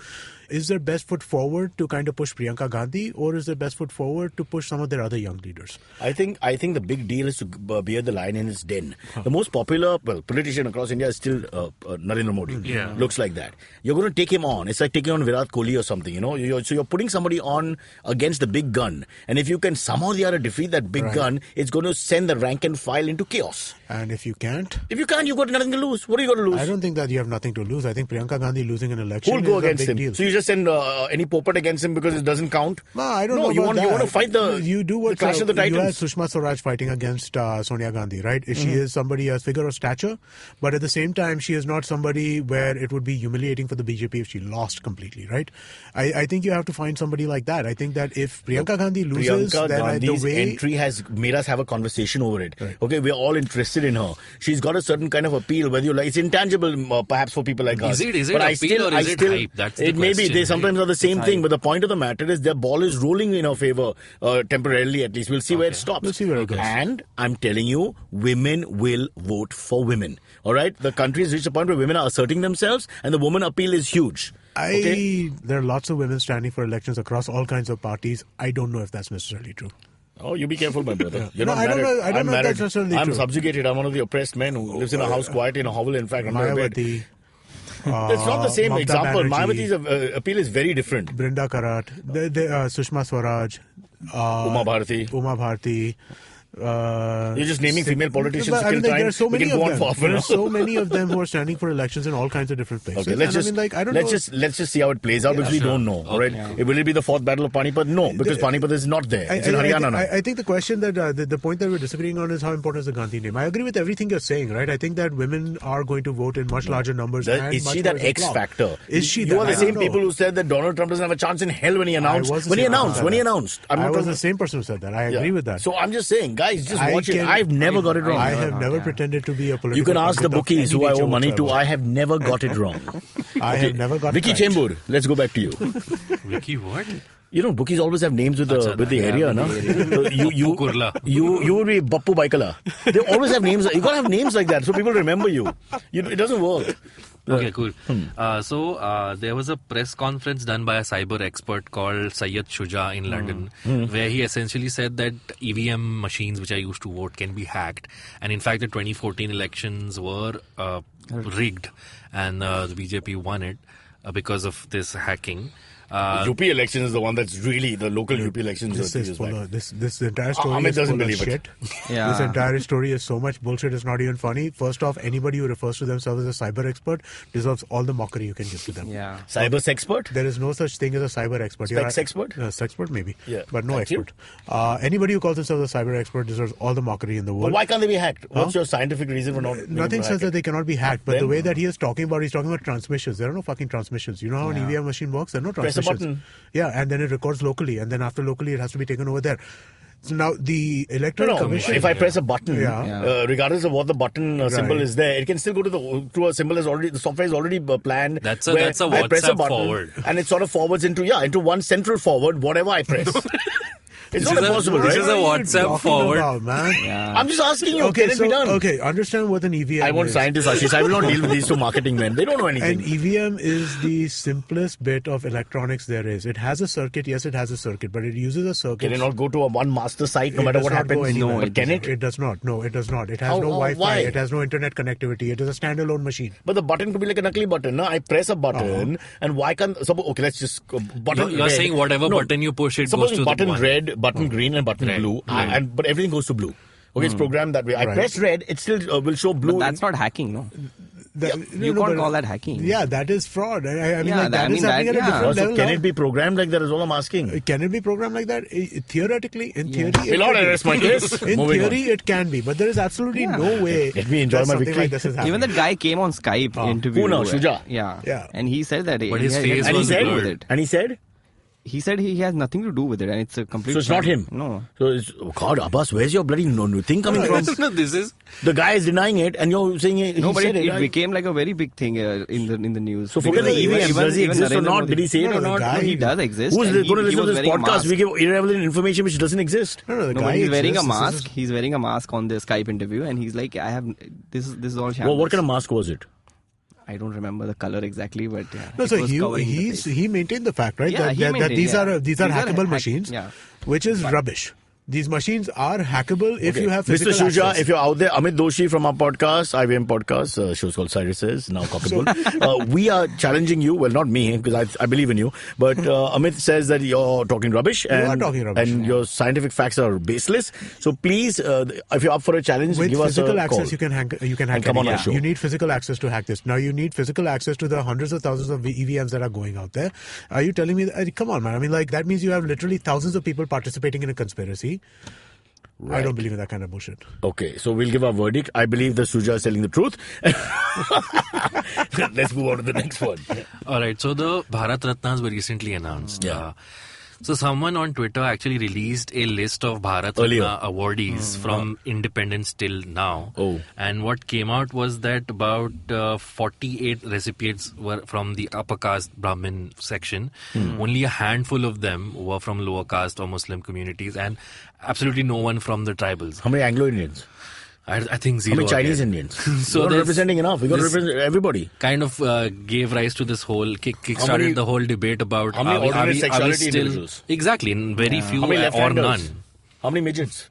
Is their best foot forward to kind of push Priyanka Gandhi, or is their best foot forward to push some of their other young leaders? I think the big deal is to bear the lion in his den. The most popular politician across India is still Narendra Modi. Yeah. Looks like that. You're going to take him on. It's like taking on Virat Kohli or something, So you're putting somebody on against the big gun. And if you can somehow or the other defeat that big gun, it's going to send the rank and file into chaos. And if you can't? If you can't, you've got nothing to lose. What are you going to lose? I don't think that you have nothing to lose. I think Priyanka Gandhi losing an election Who'll go is a against big him? deal. So you just send any popat against him because it doesn't count? No, I don't know you about want, You that. want to fight the clash of the You had titans. Sushma Swaraj fighting against Sonia Gandhi, right? She is somebody, a figure of stature, but at the same time, she is not somebody where it would be humiliating for the BJP if she lost completely, right? I think you have to find somebody like that. I think that if Priyanka Gandhi loses, Priyanka then Gandhi's the way... entry has made us have a conversation over it. Right. Okay, we're all interested in her. She's got a certain kind of appeal, whether you like, it's intangible perhaps for people like us. Is it But appeal or is it hype? That's the it may be. question, They right? sometimes are the same thing, but the point of the matter is their ball is rolling in her favor, temporarily at least. We'll see where it stops. We'll see where it goes. And I'm telling you, women will vote for women. All right? The country has reached a point where women are asserting themselves, and the woman appeal is huge. Okay? There are lots of women standing for elections across all kinds of parties. I don't know if that's necessarily true. Oh, you be careful, my brother. You're No, not I don't married. know- I don't I'm know if married. that's necessarily I'm true. subjugated. I'm one of the oppressed men who lives in a house quiet in a hovel, in fact, under a bed. Mayawati. It's not the same Mamata example. Banerjee, Mayawati's appeal is very different. Brinda Karat, Sushma Swaraj, Uma Bharati. You're just naming female politicians But, to kill time. there are so We many can go of on them. for There are so many of them who are standing for elections in all kinds of different places. Okay, let's And just I don't let's know. just see how it plays out because we don't know. All right, will it be the fourth battle of Panipat? No, because Panipat is not there. It's in Haryana now. I think the question that the point that we're disagreeing on is how important is the Gandhi name. I agree with everything you're saying, right? I think that women are going to vote in much larger numbers. And Is much she more that as a X bloc. factor? Is she? You are the I same don't people know. who said that Donald Trump doesn't have a chance in hell when he announced. When he announced. I was the same person who said that. I agree with that. So I'm just saying, guys, just I watch it. can- I've never got it wrong. I have never pretended to be a political. You can ask the pundit of bookies any who I nature owe money to. whatsoever. I have never got it wrong. I have never got Vicky it right. Chembur, let's go back to you. Vicky, what? You know, bookies always have names with the area, no? So Kurla. you would be Bappu Baikala. They always have names. You gotta have names like that so people remember you. It doesn't work. Okay, cool. So there was a press conference done by a cyber expert called Syed Shuja in London, where he essentially said that EVM machines which are used to vote can be hacked. And in fact, the 2014 elections were rigged, and the BJP won it because of this hacking. UP election is the one that's really the local UP elections. This is full of this entire story Amit is doesn't full of believe it. shit. Yeah. This entire story is so much bullshit. It's not even funny. First off, anybody who refers to themselves as a cyber expert deserves all the mockery you can give to them. Yeah. Cyber sexpert? There is no such thing as a cyber expert. Specs expert? Sexpert maybe. Yeah. But no Thank you. expert. Anybody who calls themselves a cyber expert deserves all the mockery in the world. But why can't they be hacked? What's your scientific reason for not being able Nothing to says hack that it? they cannot be hacked, but Then? the way that he's talking about transmissions. There are no fucking transmissions. You know how an EVM machine works? There are no Press a transmissions. button. Yeah, and then it records locally, and then after locally it has to be taken over there. So now the Electoral Commission... If I press a button, Yeah. regardless of what the button symbol Right. is there, it can still go to a symbol the software is already planned. That's a where I press a WhatsApp button forward. and it sort of forwards into one central forward, whatever I press. It's This not is a- impossible, this right? is a What are you WhatsApp talking forward. about, man? I'm just asking you, can it be done? Okay, understand what an EVM I want is. scientists, Ashish. I will not deal with these two marketing men. They don't know anything. An EVM is the simplest bit of electronics there is. It has a circuit, yes, it has a circuit, but it uses a circuit. Can it not go to one master site no It matter does what not go happens? anywhere. But can it? It does not. No, it does not. It has How- no Wi-Fi. why? It has no internet connectivity. It is a standalone machine. But the button could be like a knuckly button. No? I press a button, and why can't... okay, let's just... button You're red. saying whatever No. button you push, it Suppose goes to button the one. red, button green and button blue, but everything goes to blue. Okay, it's programmed that way. I press red, it still will show blue. But that's not hacking, no? You can't call that hacking. Yeah, that is fraud. I mean, Yeah, that is happening at a different level. Can it be programmed like that is all I'm asking. Can it be programmed like that? Theoretically, in theory, Will not arrest my case. In theory, it can be, but there is absolutely no way. Let me enjoy my something victory. like this is happening. Even that guy came on Skype interview. Who now, Shuja? Yeah. And he said that. But his face had was nothing to do blurred. with it. And he said? He said he has nothing to do with it, and it's a complete. So it's not him? No. So it's, God, Abbas, where's your bloody thing coming from? No, this is... The guy is denying it, and you're saying he No, but said it right? became like a very big thing in the news. So forget the EVM. Does he exist or not? Did he say it or not? He does exist. Who's and going to he listen to was this wearing a podcast? mask. We give irrelevant information which doesn't exist. The No, guy but he's wearing a exists. mask. He's wearing a mask on the Skype interview, and he's like, "I have this is all." Well, what kind of mask was it? I don't remember the color exactly, but No, it so was covering the face. he maintained the fact, right? Yeah, he that maintained, these yeah. are These are hackable hack- machines, yeah. which is rubbish. These machines are hackable if you have Mr. physical Shuja, access. if you're out there, Amit Doshi from our podcast, IVM podcast, show's called Cyrus Says, now Cockable. We are challenging you, well, not me, because I believe in you, but Amit says that you're talking rubbish. You are talking rubbish. And your scientific facts are baseless. So please, if you're up for a challenge, With give us a physical access, call. you can hack And come on our show. You need physical access to hack this. Now, you need physical access to the hundreds of thousands of EVMs that are going out there. Are you telling me that, come on, man? I mean, like, that means you have literally thousands of people participating in a conspiracy. Right. I don't believe in that kind of bullshit. Okay, so we'll give our verdict. I believe the Shuja is telling the truth. Let's move on to the next one. All right, so the Bharat Ratnas were recently announced. Yeah. So someone on Twitter actually released a list of Bharat Earlier. Ratna awardees from independence till now. Oh. And what came out was that about 48 recipients were from the upper caste Brahmin section. Only a handful of them were from lower caste or Muslim communities, and absolutely no one from the tribals. How many Anglo-Indians? I think How zero. many Chinese again. Indians? So We're not there's- representing enough. We got to this represent everybody. Kind of gave rise to this whole How many- kick-started the whole debate about how many are we alternate sexuality still individuals? exactly very few How many or left-handers? none. How many midgets?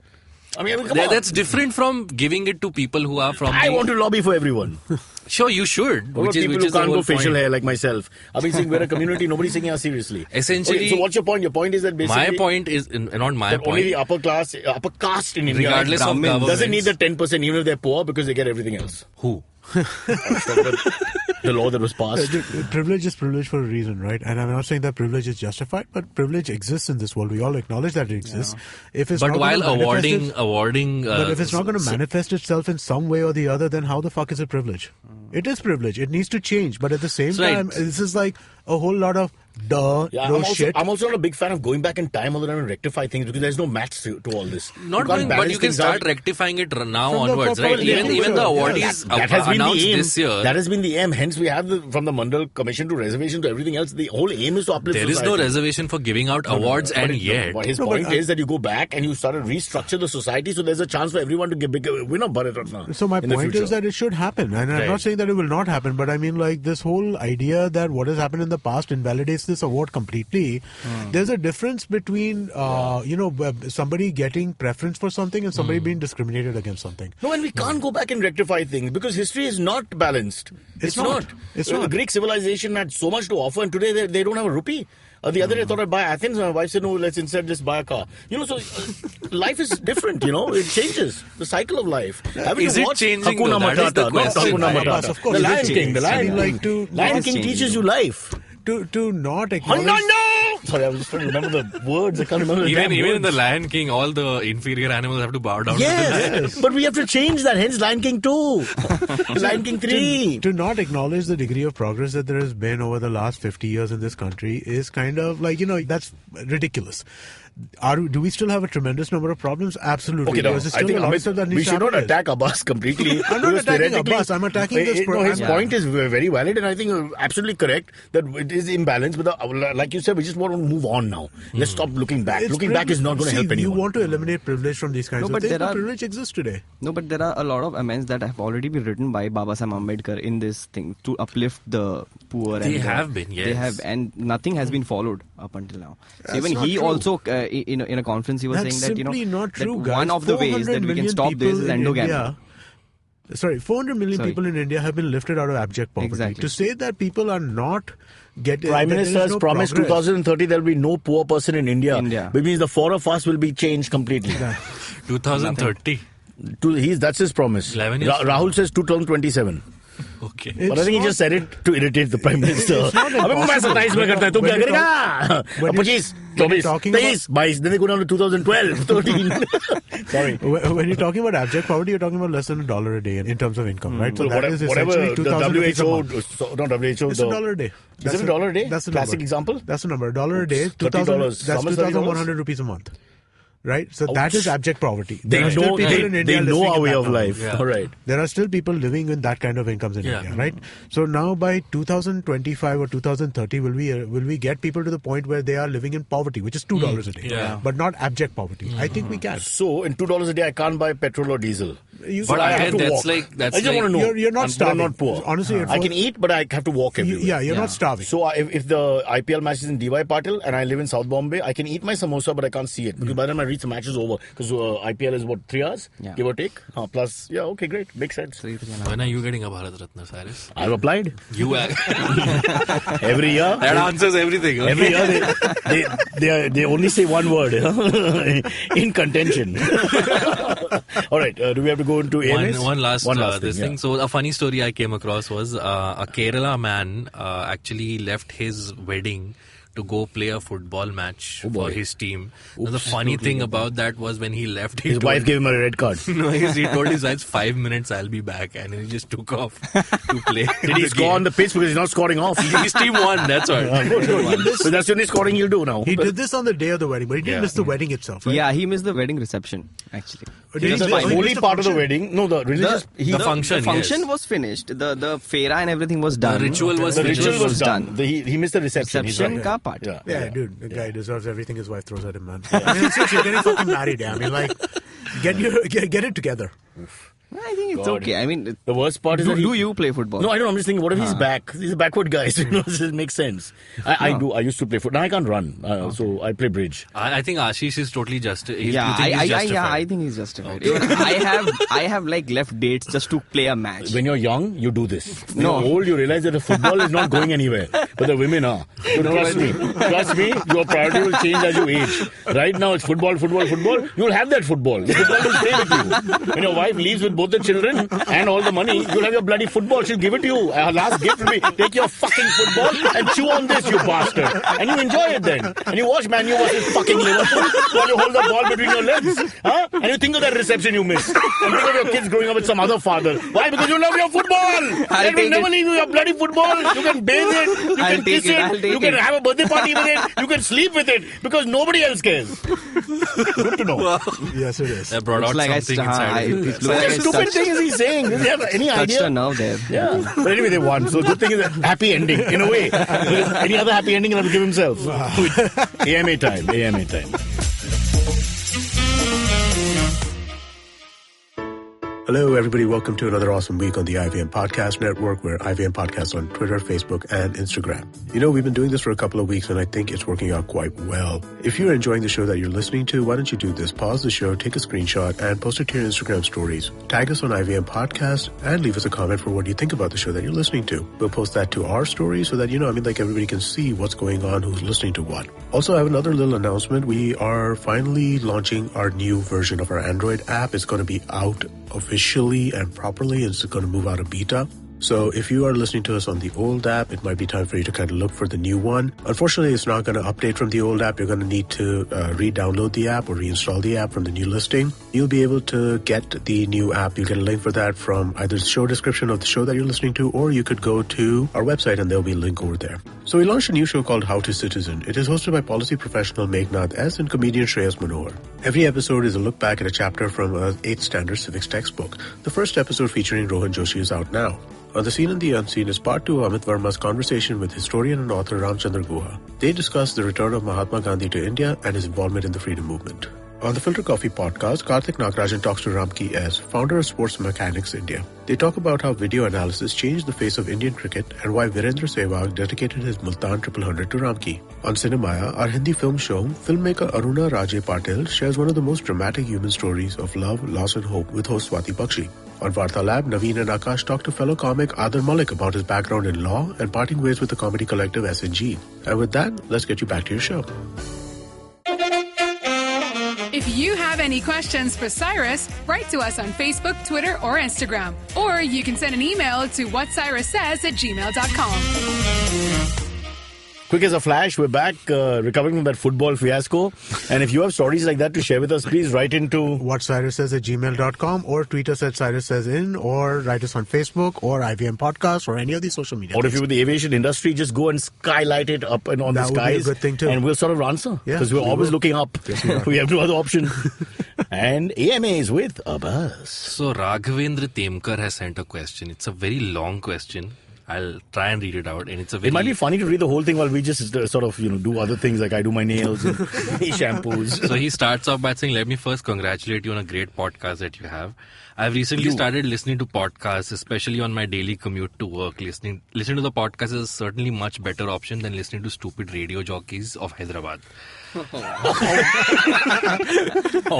I mean, come on. That's different from giving it to people who are from. I want to lobby for everyone. Sure, you should. What about people who the can't whole go facial point. hair like myself? I've been saying we're a community, nobody's taking us seriously. Essentially- Okay, so what's your point? Your point is that basically... My point is not my that point. only the upper caste in India Regardless of doesn't governments. need the 10% even if they're poor because they get everything else. Who? The law that was passed. Privilege is privilege for a reason, right? And I'm not saying that privilege is justified, but privilege exists in this world. We all acknowledge that it exists. If it's But not while gonna manifest awarding, but if it's not going to manifest itself in some way or the other, then how the fuck is it privilege? It is privilege. It needs to change. But at the same Right. time, this is like a whole lot of Yeah, shit. I'm also not a big fan of going back in time all the time and rectify things because there's no maths to all this. not You can't going, but balance you can things start out. rectifying it now From the onwards, right? proper- Even the Yeah. awardees That has been announced the aim. this year. That has been the aim. Hence, we have from the Mandal Commission to reservation to everything else. The whole aim is to uplift There is society. no reservation for giving out awards, But and it- yet. but his No, but point is that you go back and you start to restructure the society so there's a chance for everyone to win a Bharat Ratna. So my in the point future. is that it should happen, and I'm Right. not saying that it will not happen, but I mean, like, this whole idea that what has happened in the past invalidates this award completely. There's a difference between somebody getting preference for something and somebody being discriminated against something. No, and we can't go back and rectify things because history is not balanced. It's not. It's The not. Greek civilization had so much to offer, and today they don't have a rupee. The other day I thought I'd buy Athens, and my wife said, no, let's instead just buy a car. So life is different, it changes. The cycle of life. Is it changing, though? Hakuna That is the Matata, not question. Hakuna Abbas, Matata. of course, The it Lion is King, the changing. Lion I mean, King. like, to- Lion It's King changing, teaches you though. life. To not Oh, acknowledge. no! Sorry, I was just trying to remember the words. I can't remember the damn Even in the words. Lion King, all the inferior animals have to bow down to the Yes, lion. but we have to change that. Hence Lion King 2. Lion King 3. To not acknowledge the degree of progress that there has been over the last 50 years in this country is kind of like, that's ridiculous. Do we still have a tremendous number of problems? Absolutely. Okay, no, There's I still think a lot of Amit, stuff that we needs to should not happen. attack Abbas completely. I'm not because attacking theoretically- Abbas. I'm attacking this No, his Yeah. point is very valid, and I think absolutely correct that it is imbalanced. But like you said, we just want to move on now. Let's stop looking back. It's Looking back is not going to help See, anyone. You want to eliminate privilege from these kinds No, of but things, there but are- privilege exists today. No, but there are a lot of amends that have already been written by Baba Saheb Ambedkar in this thing to uplift the poor. They and have been, yes. They have, and nothing has been followed up until now. So That's even not he true. also, in a conference, he was That's saying that simply not true, that guys. one of the ways that we 400 can million stop this people is in endogamy. India. people in India have been lifted out of abject poverty. Exactly. To say that people are not getting... Prime Minister has promised progress. 2030 there will be no poor person in India. Which means the four of us will be changed completely. 2030. That's his promise. 11 years Rahul says 2027. Okay. But I think he just said it to irritate the Prime Minister. अबे मैं 27 में करता है, तू क्या करेगा? 25, 24, 23, 22, then they go down to 2012, 13. Sorry. When you're talking about abject poverty, you're talking about less than $1 a day in terms of income, right? So Well, that is whatever essentially the 2,000 rupees a WHO, month. not WHO, It's $1 a day. Is it $1 a day? That's the Classic number. example? That's the number. $1 a day. $30. That's How much, 2,100 rupees a month. Right? So that is abject poverty. They There are still know, people in India they know living our in way that of number. life. Yeah. All right. There are still people living with that kind of incomes in India, right? So now by 2025 or 2030, will we get people to the point where they are living in poverty, which is $2 a day, Yeah. but not abject poverty? I think we can. So in $2 a day, I can't buy petrol or diesel. But I I have to that's walk. like that's I just like want to know. You're not But starving. I'm not poor. Honestly, I can eat, but I have to walk everywhere. you're not starving. So if the IPL match is in DY Patil and I live in South Bombay, I can eat my samosa, but I can't see it because by the time I reach the match is over. Because IPL is what, 3 hours, give or take. Plus, yeah, okay, great, makes sense. when are you getting a Bharat Ratna, Cyrus? I've applied You every year. that answers everything. Okay? Every year they only say one word, in contention. All right, do we have to go into AMS? One last thing, thing. yeah. So a funny story I came across was a Kerala man actually left his wedding to go play a football match for his team. Now, the funny thing about that was when he left, His wife gave him a red card. No, he told his wife 5 minutes I'll be back, and he just took off to play. Did he score on the pitch because he's not scoring off? His team won. That's all. So that's the only scoring he'll do now. He did this on the day of the wedding, but he didn't miss the wedding itself, right? Yeah, he missed the wedding reception, actually. That's the only part of the wedding. No, the religious. The function. The function yes. was finished. The fera and everything was done. The ritual was The finished. ritual was done. He missed the reception. He's Reception right. ka part. Yeah, dude, the guy deserves everything his wife throws at him, man. I mean, since you're getting fucking married, I mean, like, get it together. I think it's God. okay. I mean, The worst part is do, that do you play football? No, I don't. I'm just thinking, what if he's back? He's a backward guy, so it makes sense. I do. I used to play football. Now I can't run, so I play bridge. I think Ashish is totally justified. I think he's justified. Even I have like left dates just to play a match. When you're young, you do this. When No. you're old, you realize that the football is not going anywhere. But the women are. So trust me, your priority will change as you age. Right now, it's football. You'll have that football. The football will stay with you. When your wife leaves with both the children and all the money, you'll have your bloody football. She'll give it to you. Her last gift will be, take your fucking football and chew on this, you bastard. And you enjoy it then. And you watch Man U versus fucking Liverpool while you hold the ball between your legs. Huh? And you think of that reception you missed. And think of your kids growing up with some other father. Why? Because you love your football. That will never leave you your bloody football. You can bathe it. You can kiss it. You can have a birthday party with it. You can sleep with it. Because nobody else cares. Good to know. Wow. Yes, it is. That brought out something inside. It looks What like kind of stupid thing is he saying? Does he have any touched idea? a nerve there. Yeah. But anyway, they won. So the good thing is a happy ending, in a way. Any other happy ending he'll have to give himself. AMA time. AMA time. Hello, everybody. Welcome to another awesome week on the IVM Podcast Network. We're IVM Podcasts on Twitter, Facebook, and Instagram. You know, we've been doing this for a couple of weeks, and I think it's working out quite well. If you're enjoying the show that you're listening to, why don't you do this? Pause the show, take a screenshot, and post it to your Instagram stories. Tag us on IVM Podcast, and leave us a comment for what you think about the show that you're listening to. We'll post that to our story so that, everybody can see what's going on, who's listening to what. Also, I have another little announcement. We are finally launching our new version of our Android app. It's going to be out officially and properly. It's going to move out of beta. So if you are listening to us on the old app, it might be time for you to kind of look for the new one. Unfortunately, it's not going to update from the old app. You're going to need to re-download the app or reinstall the app from the new listing. You'll be able to get the new app. You'll get a link for that from either the show description of the show that you're listening to, or you could go to our website and there'll be a link over there. So we launched a new show called How to Citizen. It is hosted by policy professional Meghnad S. and comedian Shreyas Manohar. Every episode is a look back at a chapter from a 8th standard civics textbook. The first episode featuring Rohan Joshi is out now. On the Scene and the Unseen is part 2 of Amit Verma's conversation with historian and author Ramchandra Guha. They discuss the return of Mahatma Gandhi to India and his involvement in the freedom movement. On the Filter Coffee podcast, Karthik Nagarajan talks to Ramki S., founder of Sports Mechanics India. They talk about how video analysis changed the face of Indian cricket and why Virendra Sehwag dedicated his Multan 100 to Ramki. On Cinemaya, our Hindi film show, filmmaker Aruna Raje Patil shares one of the most dramatic human stories of love, loss and hope with host Swati Bakshi. On Vartalab, Naveen and Akash talk to fellow comic Adar Malik about his background in law and parting ways with the comedy collective SNG. And with that, let's get you back to your show. If you have any questions for Cyrus, write to us on Facebook, Twitter, or Instagram. Or you can send an email to whatcyrussays@gmail.com. Quick as a flash, we're back recovering from that football fiasco. And if you have stories like that to share with us, please write into whatcyrussays@gmail.com or tweet us at CyrusSaysIn or write us on Facebook or IVM Podcast or any of these social media. Or if you're with the aviation industry, just go and skylight it up and on the That would skies. be a good thing too. And we'll sort of answer. Yeah, Because we're we always will. looking up. Yes, we are. We have no other option. And AMAs with Abbas. So Raghavendra Temkar has sent a question. It's a very long question. I'll try and read it out, and it's a very... It might be funny to read the whole thing while we just sort of, do other things like I do my nails and he shampoos. So he starts off by saying, let me first congratulate you on a great podcast that you have. I've recently started listening to podcasts, especially on my daily commute to work. Listening to the podcast is certainly much better option than listening to stupid radio jockeys of Hyderabad. How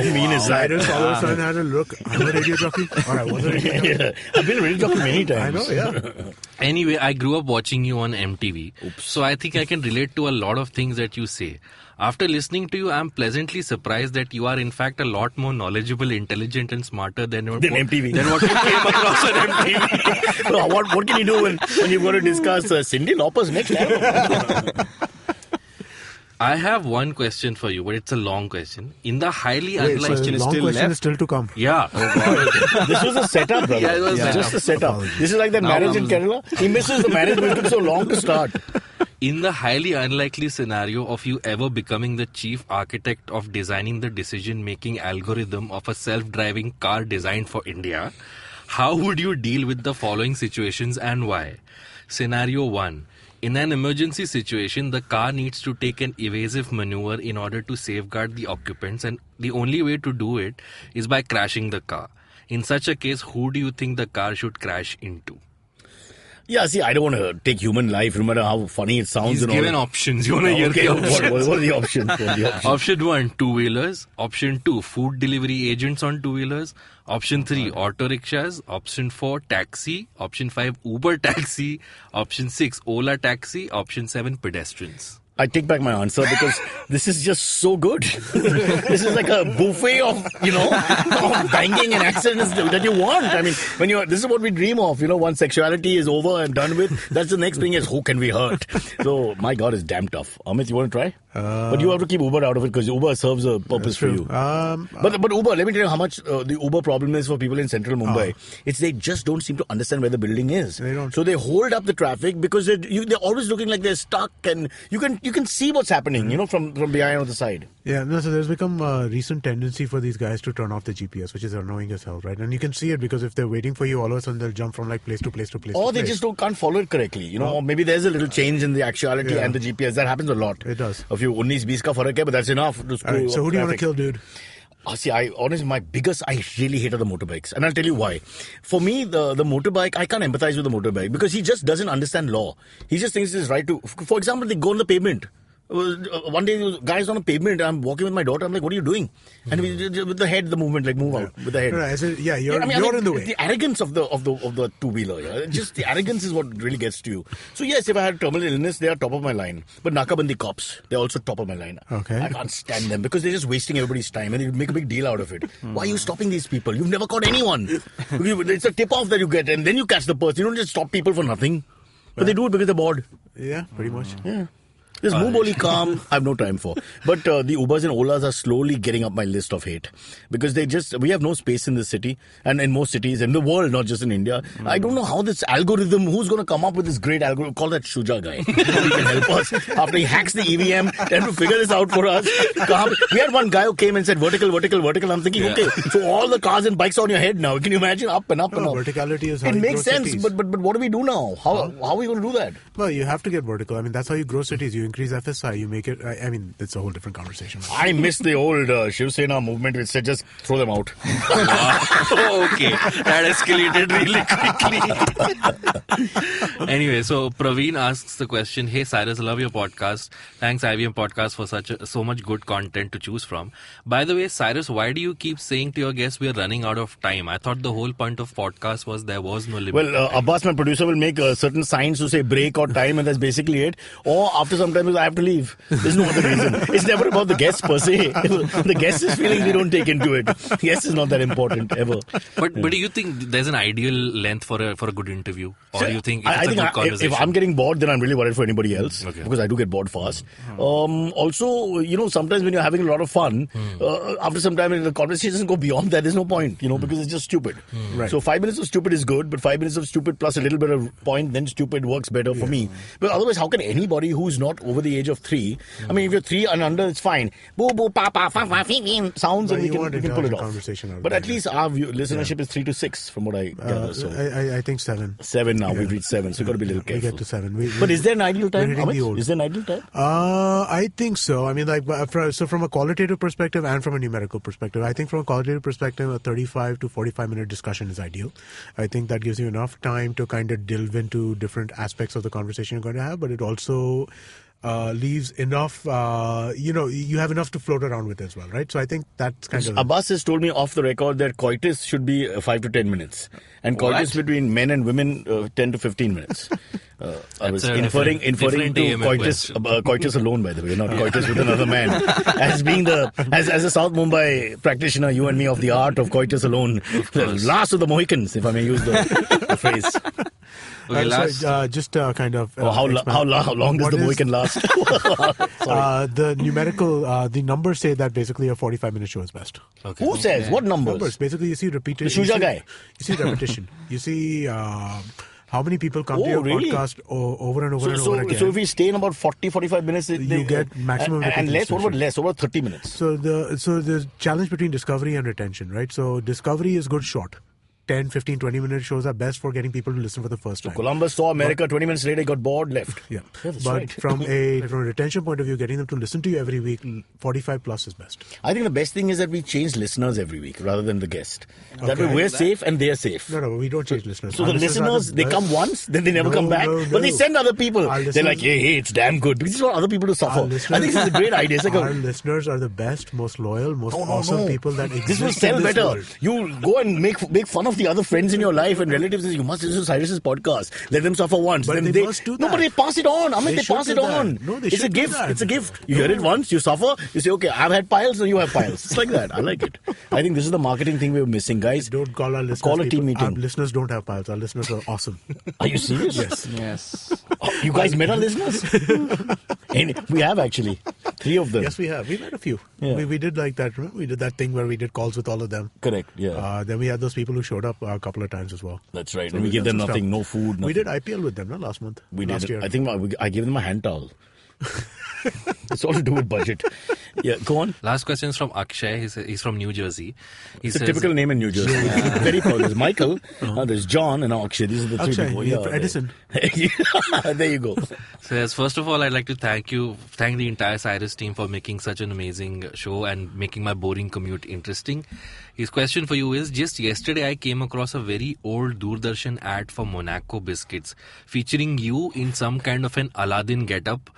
mean is that? Cyrus all of a sudden had a look. I'm a radio jockey. Or I was a radio jockey. Yeah. I've been a radio jockey many times. I know, yeah. Anyway, I grew up watching you on MTV. So I think I can relate to a lot of things that you say. After listening to you, I'm pleasantly surprised that you are in fact a lot more knowledgeable, intelligent and smarter than MTV. Than what you came across on MTV. So what can you do when you've got to discuss Cyndi Lauper's next album? I have one question for you, but it's a long question. In the highly Wait, unlikely... so long question is still to come. Yeah. This was a setup, brother. Yeah, it was just a setup. This is like that marriage in Kerala. He misses the marriage because it took so long to start. In the highly unlikely scenario of you ever becoming the chief architect of designing the decision-making algorithm of a self-driving car designed for India, how would you deal with the following situations and why? Scenario 1. In an emergency situation, the car needs to take an evasive maneuver in order to safeguard the occupants, and the only way to do it is by crashing the car. In such a case, who do you think the car should crash into? Yeah, see, I don't want to take human life, no matter how funny it sounds. He's and given all. options. You want to hear Okay, the options? what are the options? Option 1, two-wheelers. Option 2, food delivery agents on two-wheelers. Option 3, auto rickshaws. Option 4, taxi. Option 5, Uber taxi. Option 6, Ola taxi. Option 7, pedestrians. I take back my answer because this is just so good. This is like a buffet of, of banging and accidents that you want. I mean, this is what we dream of, once sexuality is over and done with, that's the next thing is who can we hurt? So, my God, it's damn tough. Amit, you want to try? But you have to keep Uber out of it because Uber serves a purpose for you. But Uber, let me tell you how much the Uber problem is for people in central Mumbai. It's they just don't seem to understand where the building is. They don't. So they hold up the traffic because they're always looking like they're stuck, and you can see what's happening, from behind on the side. Yeah, no, so there's become a recent tendency for these guys to turn off the GPS, which is annoying as hell, right? And you can see it because if they're waiting for you, all of a sudden they'll jump from like place to place to place. Or to they place. just can't follow it correctly, or maybe there's a little change in the actuality and the GPS. That happens a lot. It does. A few 19-20 ka farak hai, but that's enough to screw All right, so who do you want to traffic. kill, dude? See, I really hate the motorbikes. And I'll tell you why. For me, the motorbike, I can't empathize with the motorbike because he just doesn't understand law. He just thinks it's right to... For example, they go on the pavement. One day, guys on a pavement, I'm walking with my daughter, I'm like, what are you doing? And with the head, the movement, like move out with the head. You're in the way. The arrogance of the two-wheeler, just the arrogance is what really gets to you. So yes, if I had terminal illness, they are top of my line. But Nakabandi cops, they're also top of my line. Okay. I can't stand them because they're just wasting everybody's time and they make a big deal out of it. Why are you stopping these people? You've never caught anyone. It's a tip-off that you get and then you catch the person. You don't just stop people for nothing. But they do it because they're bored. Yeah, pretty much. Yeah. This Muboli calm, I have no time for. But the Ubers and Olas are slowly getting up my list of hate. Because we have no space in this city and in most cities in the world, not just in India. I don't know how this algorithm, who's going to come up with this great algorithm, call that Shuja guy. He can help us. After he hacks the EVM, then to figure this out for us. We had one guy who came and said vertical. I'm thinking, okay, so all the cars and bikes are on your head now. Can you imagine? Up and up and up. Verticality is how it you makes grow sense, cities. but what do we do now? How are we going to do that? Well, you have to get vertical. I mean, that's how you grow cities. You increase FSI, you make it. I mean, it's a whole different conversation. I miss the old Shiv Sena movement which said just throw them out. Okay, that escalated really quickly. Anyway, so Praveen asks the question, hey Cyrus, love your podcast. Thanks IVM Podcast for so much good content to choose from. By the way, Cyrus, why do you keep saying to your guests we are running out of time? I thought the whole point of podcast was there was no limit. Well, Abbas, my producer, will make certain signs to say break or time, and that's basically it. Or after some time, I have to leave. There's no other reason. It's never about the guest per se. The guest is feeling we don't take into it. The guest is not that important ever. But do you think there's an ideal length for a good interview? Or do you think it's a good conversation? If I'm getting bored, then I'm really worried for anybody else. Okay. Because I do get bored fast. Also, sometimes when you're having a lot of fun, after some time the conversation doesn't go beyond that. There's no point, because it's just stupid. Right. So 5 minutes of stupid is good, but 5 minutes of stupid plus a little bit of point, then stupid works better for me. But otherwise, how can anybody who's not over the age of 3, I mean, if you're 3 and under, it's fine. Boo, boo, pa, pa, fa, fa, fi, fi, sounds, and we can pull it off. But at least our listenership is 3 to 6, from what I gather. So. I think 7. 7 now. We've reached 7, so you've got to be a little careful. We get to 7. But is there an ideal time? Is there an ideal time? I think so. I mean, so from a qualitative perspective and from a numerical perspective, I think from a qualitative perspective, a 35 to 45-minute discussion is ideal. I think that gives you enough time to kind of delve into different aspects of the conversation you're going to have, but it also leaves enough, you have enough to float around with as well, right? So I think that's kind of... Abbas has told me off the record that coitus should be 5 to 10 minutes. And coitus between men and women, 10 to 15 minutes. I was inferring to coitus alone, by the way, not coitus with another man. As being as a South Mumbai practitioner, you and me, of the art of coitus alone. The last of the Mohicans, if I may use the phrase. Okay, how long does the Mohican last? The numbers say that basically a 45-minute show is best. Okay. Who says? What numbers? Basically, you see repetition. The Shuja guy. You see repetition. You see how many people come to your podcast over and over and over again. So if we stay in about 40-45 minutes, you get maximum and less. What about less? Over 30 minutes. So the challenge between discovery and retention, right? So discovery is good short. 10, 15, 20-minute shows are best for getting people to listen for the first time. Columbus saw America, 20 minutes later, he got bored, left. Yeah. But from a retention point of view, getting them to listen to you every week, 45 plus is best. I think the best thing is that we change listeners every week rather than the guest. That way we're safe and they're safe. No, we don't change listeners. So the listeners, they come once, then they never come back, but they send other people. They're like, hey, it's damn good. Because this is what other people to suffer. I think this is a great idea. Our listeners are the best, most loyal, most awesome people that exist. This will sell better. World. You go and make fun of the other friends in your life and relatives. You must listen to Cyrus's podcast. Let them suffer once. But then they must do that. No, but they pass it on. I mean, they pass it on. No, they it's a gift. It's a gift. You hear it once, you suffer. You say, okay, I've had piles, so you have piles. It's like that. I like it. I think this is the marketing thing we're missing, guys. Don't call our listeners. Call a team meeting. Our listeners don't have piles. Our listeners are awesome. Are you serious? Yes. Oh, you guys met our listeners? We have actually. 3 of them. Yes, we have. We met a few. Yeah. We did like that. Remember? We did that thing where we did calls with all of them. Correct. Yeah. Then we had those people who showed up a couple of times as well. That's right. So and we gave them nothing, no food. Nothing. We did IPL with them last month. Last year. I think I gave them a hand towel. It's all to do with budget. Yeah, go on. Last question is from Akshay. He's from New Jersey. It's a typical name in New Jersey. Very proud. There's Michael, there's John, and now Akshay. These are the 3 people. Yeah, Edison. There you go. So yes, first of all, I'd like to thank the entire Cyrus team for making such an amazing show and making my boring commute interesting. His question for you is, just yesterday I came across a very old Doordarshan ad for Monaco biscuits featuring you in some kind of an Aladdin getup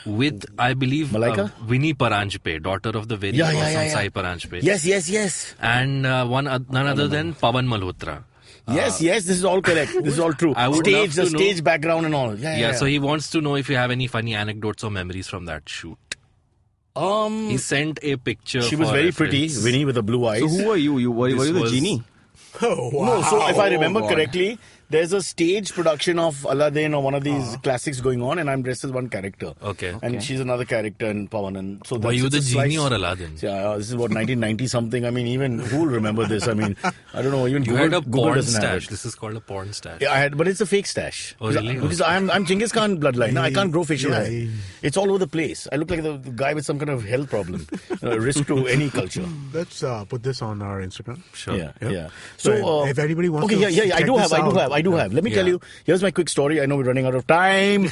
with, I believe, Winnie Paranjpe, daughter of the very awesome Sai Paranjpe. Yes. And none other than Pawan Malhotra. Yes, this is all correct. This is all true. The stage background and all. Yeah. So he wants to know if you have any funny anecdotes or memories from that shoot. He sent a picture. She was very pretty, Winnie with the blue eyes. So who were you? Were you the genie? Oh, wow. No, so if I remember correctly, there's a stage production of Aladdin or one of these classics going on, and I'm dressed as one character. Okay. And she's another character in Pawan. And so were you the genie or Aladdin? Yeah, this is what, 1990 something. I mean, even who will remember this? I mean, I don't know. Even you Google, had a porn stash. Have it. This is called a porn stash. Yeah, I had, but it's a fake stash. Oh, really? Because I'm Genghis Khan bloodline. No, I can't grow facial hair. It's all over the place. I look like the guy with some kind of health problem. Risk to any culture. Let's put this on our Instagram. Sure. Yeah. So if anybody wants I do have. I do have. Let me tell you, here's my quick story. I know we're running out of time.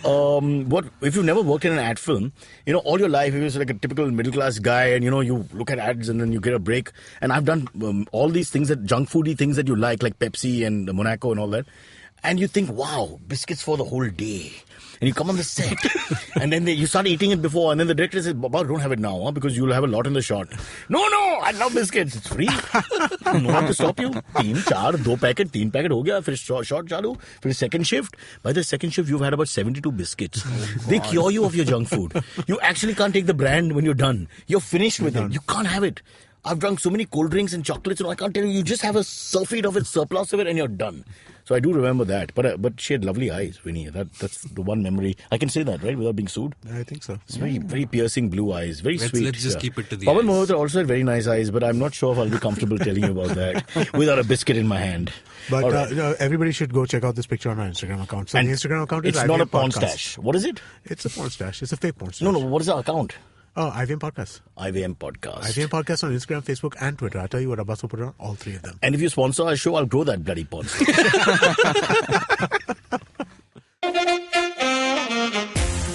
What if you've never worked in an ad film, all your life, if you're like a typical middle-class guy and, you look at ads and then you get a break. And I've done all these things, junk foody things that you like Pepsi and Monaco and all that. And you think, wow, biscuits for the whole day. And you come on the set and then you start eating it before, and then the director says, Baba, don't have it now, because you'll have a lot in the shot. No, I love biscuits. It's free. No one to stop you. 3, 4, 2 packet, 3 packet ho gaya. फिर shot chalu. फिर second shift. By the second shift, you've had about 72 biscuits. They cure you of your junk food. You actually can't take the brand when you're done. You're finished with it. You can't have it. I've drunk so many cold drinks and chocolates, I can't tell you. You just have a sulfate of it, surplus of it, and you're done. So I do remember that. But she had lovely eyes, Winnie. That's the one memory. I can say that, right, without being sued? I think so. It's very, very piercing blue eyes. Very sweet. Let's just keep it to the Pawan eyes. Malhotra also had very nice eyes, but I'm not sure if I'll be comfortable telling you about that without a biscuit in my hand. But right. everybody should go check out this picture on our Instagram account. So And the Instagram account is it's not a IVM porn Podcast. stash. What is it? It's a porn stash. It's a fake porn stash. No, what is our account? Oh, IVM Podcast. IVM Podcast. IVM Podcast on Instagram, Facebook, and Twitter. I'll tell you what, Abbas will put it on all 3 of them. And if you sponsor our show, I'll grow that bloody pod.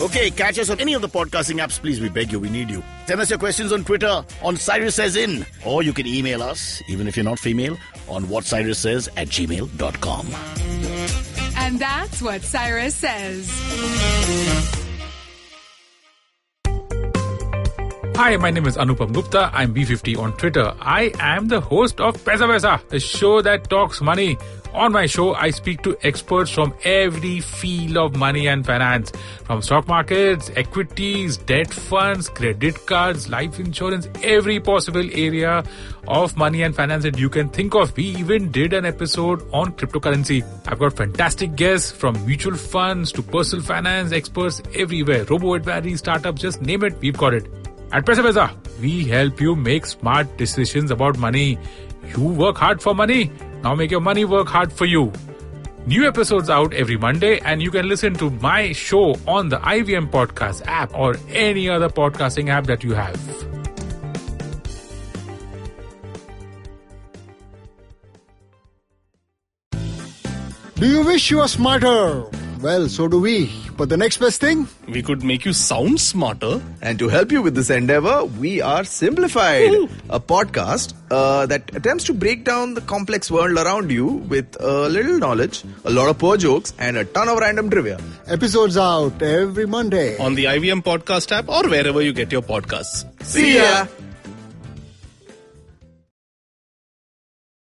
Okay, catch us on any of the podcasting apps, please. We beg you, we need you. Send us your questions on Twitter on Cyrus Says In. Or you can email us, even if you're not female, on whatcyrussays@gmail.com. And that's what Cyrus says. Hi, my name is Anupam Gupta. I'm B50 on Twitter. I am the host of Paisa Vaisa, a show that talks money. On my show, I speak to experts from every field of money and finance, from stock markets, equities, debt funds, credit cards, life insurance, every possible area of money and finance that you can think of. We even did an episode on cryptocurrency. I've got fantastic guests from mutual funds to personal finance experts everywhere. Robo-advisory, startups, just name it, we've got it. At Paisa Vaisa, we help you make smart decisions about money. You work hard for money. Now make your money work hard for you. New episodes out every Monday, and you can listen to my show on the IVM Podcast app or any other podcasting app that you have. Do you wish you were smarter? Well, so do we. But the next best thing? We could make you sound smarter. And to help you with this endeavor, we are Simplified, a podcast that attempts to break down the complex world around you with a little knowledge, a lot of poor jokes, and a ton of random trivia. Episodes out every Monday On the IVM Podcast app or wherever you get your podcasts. See ya!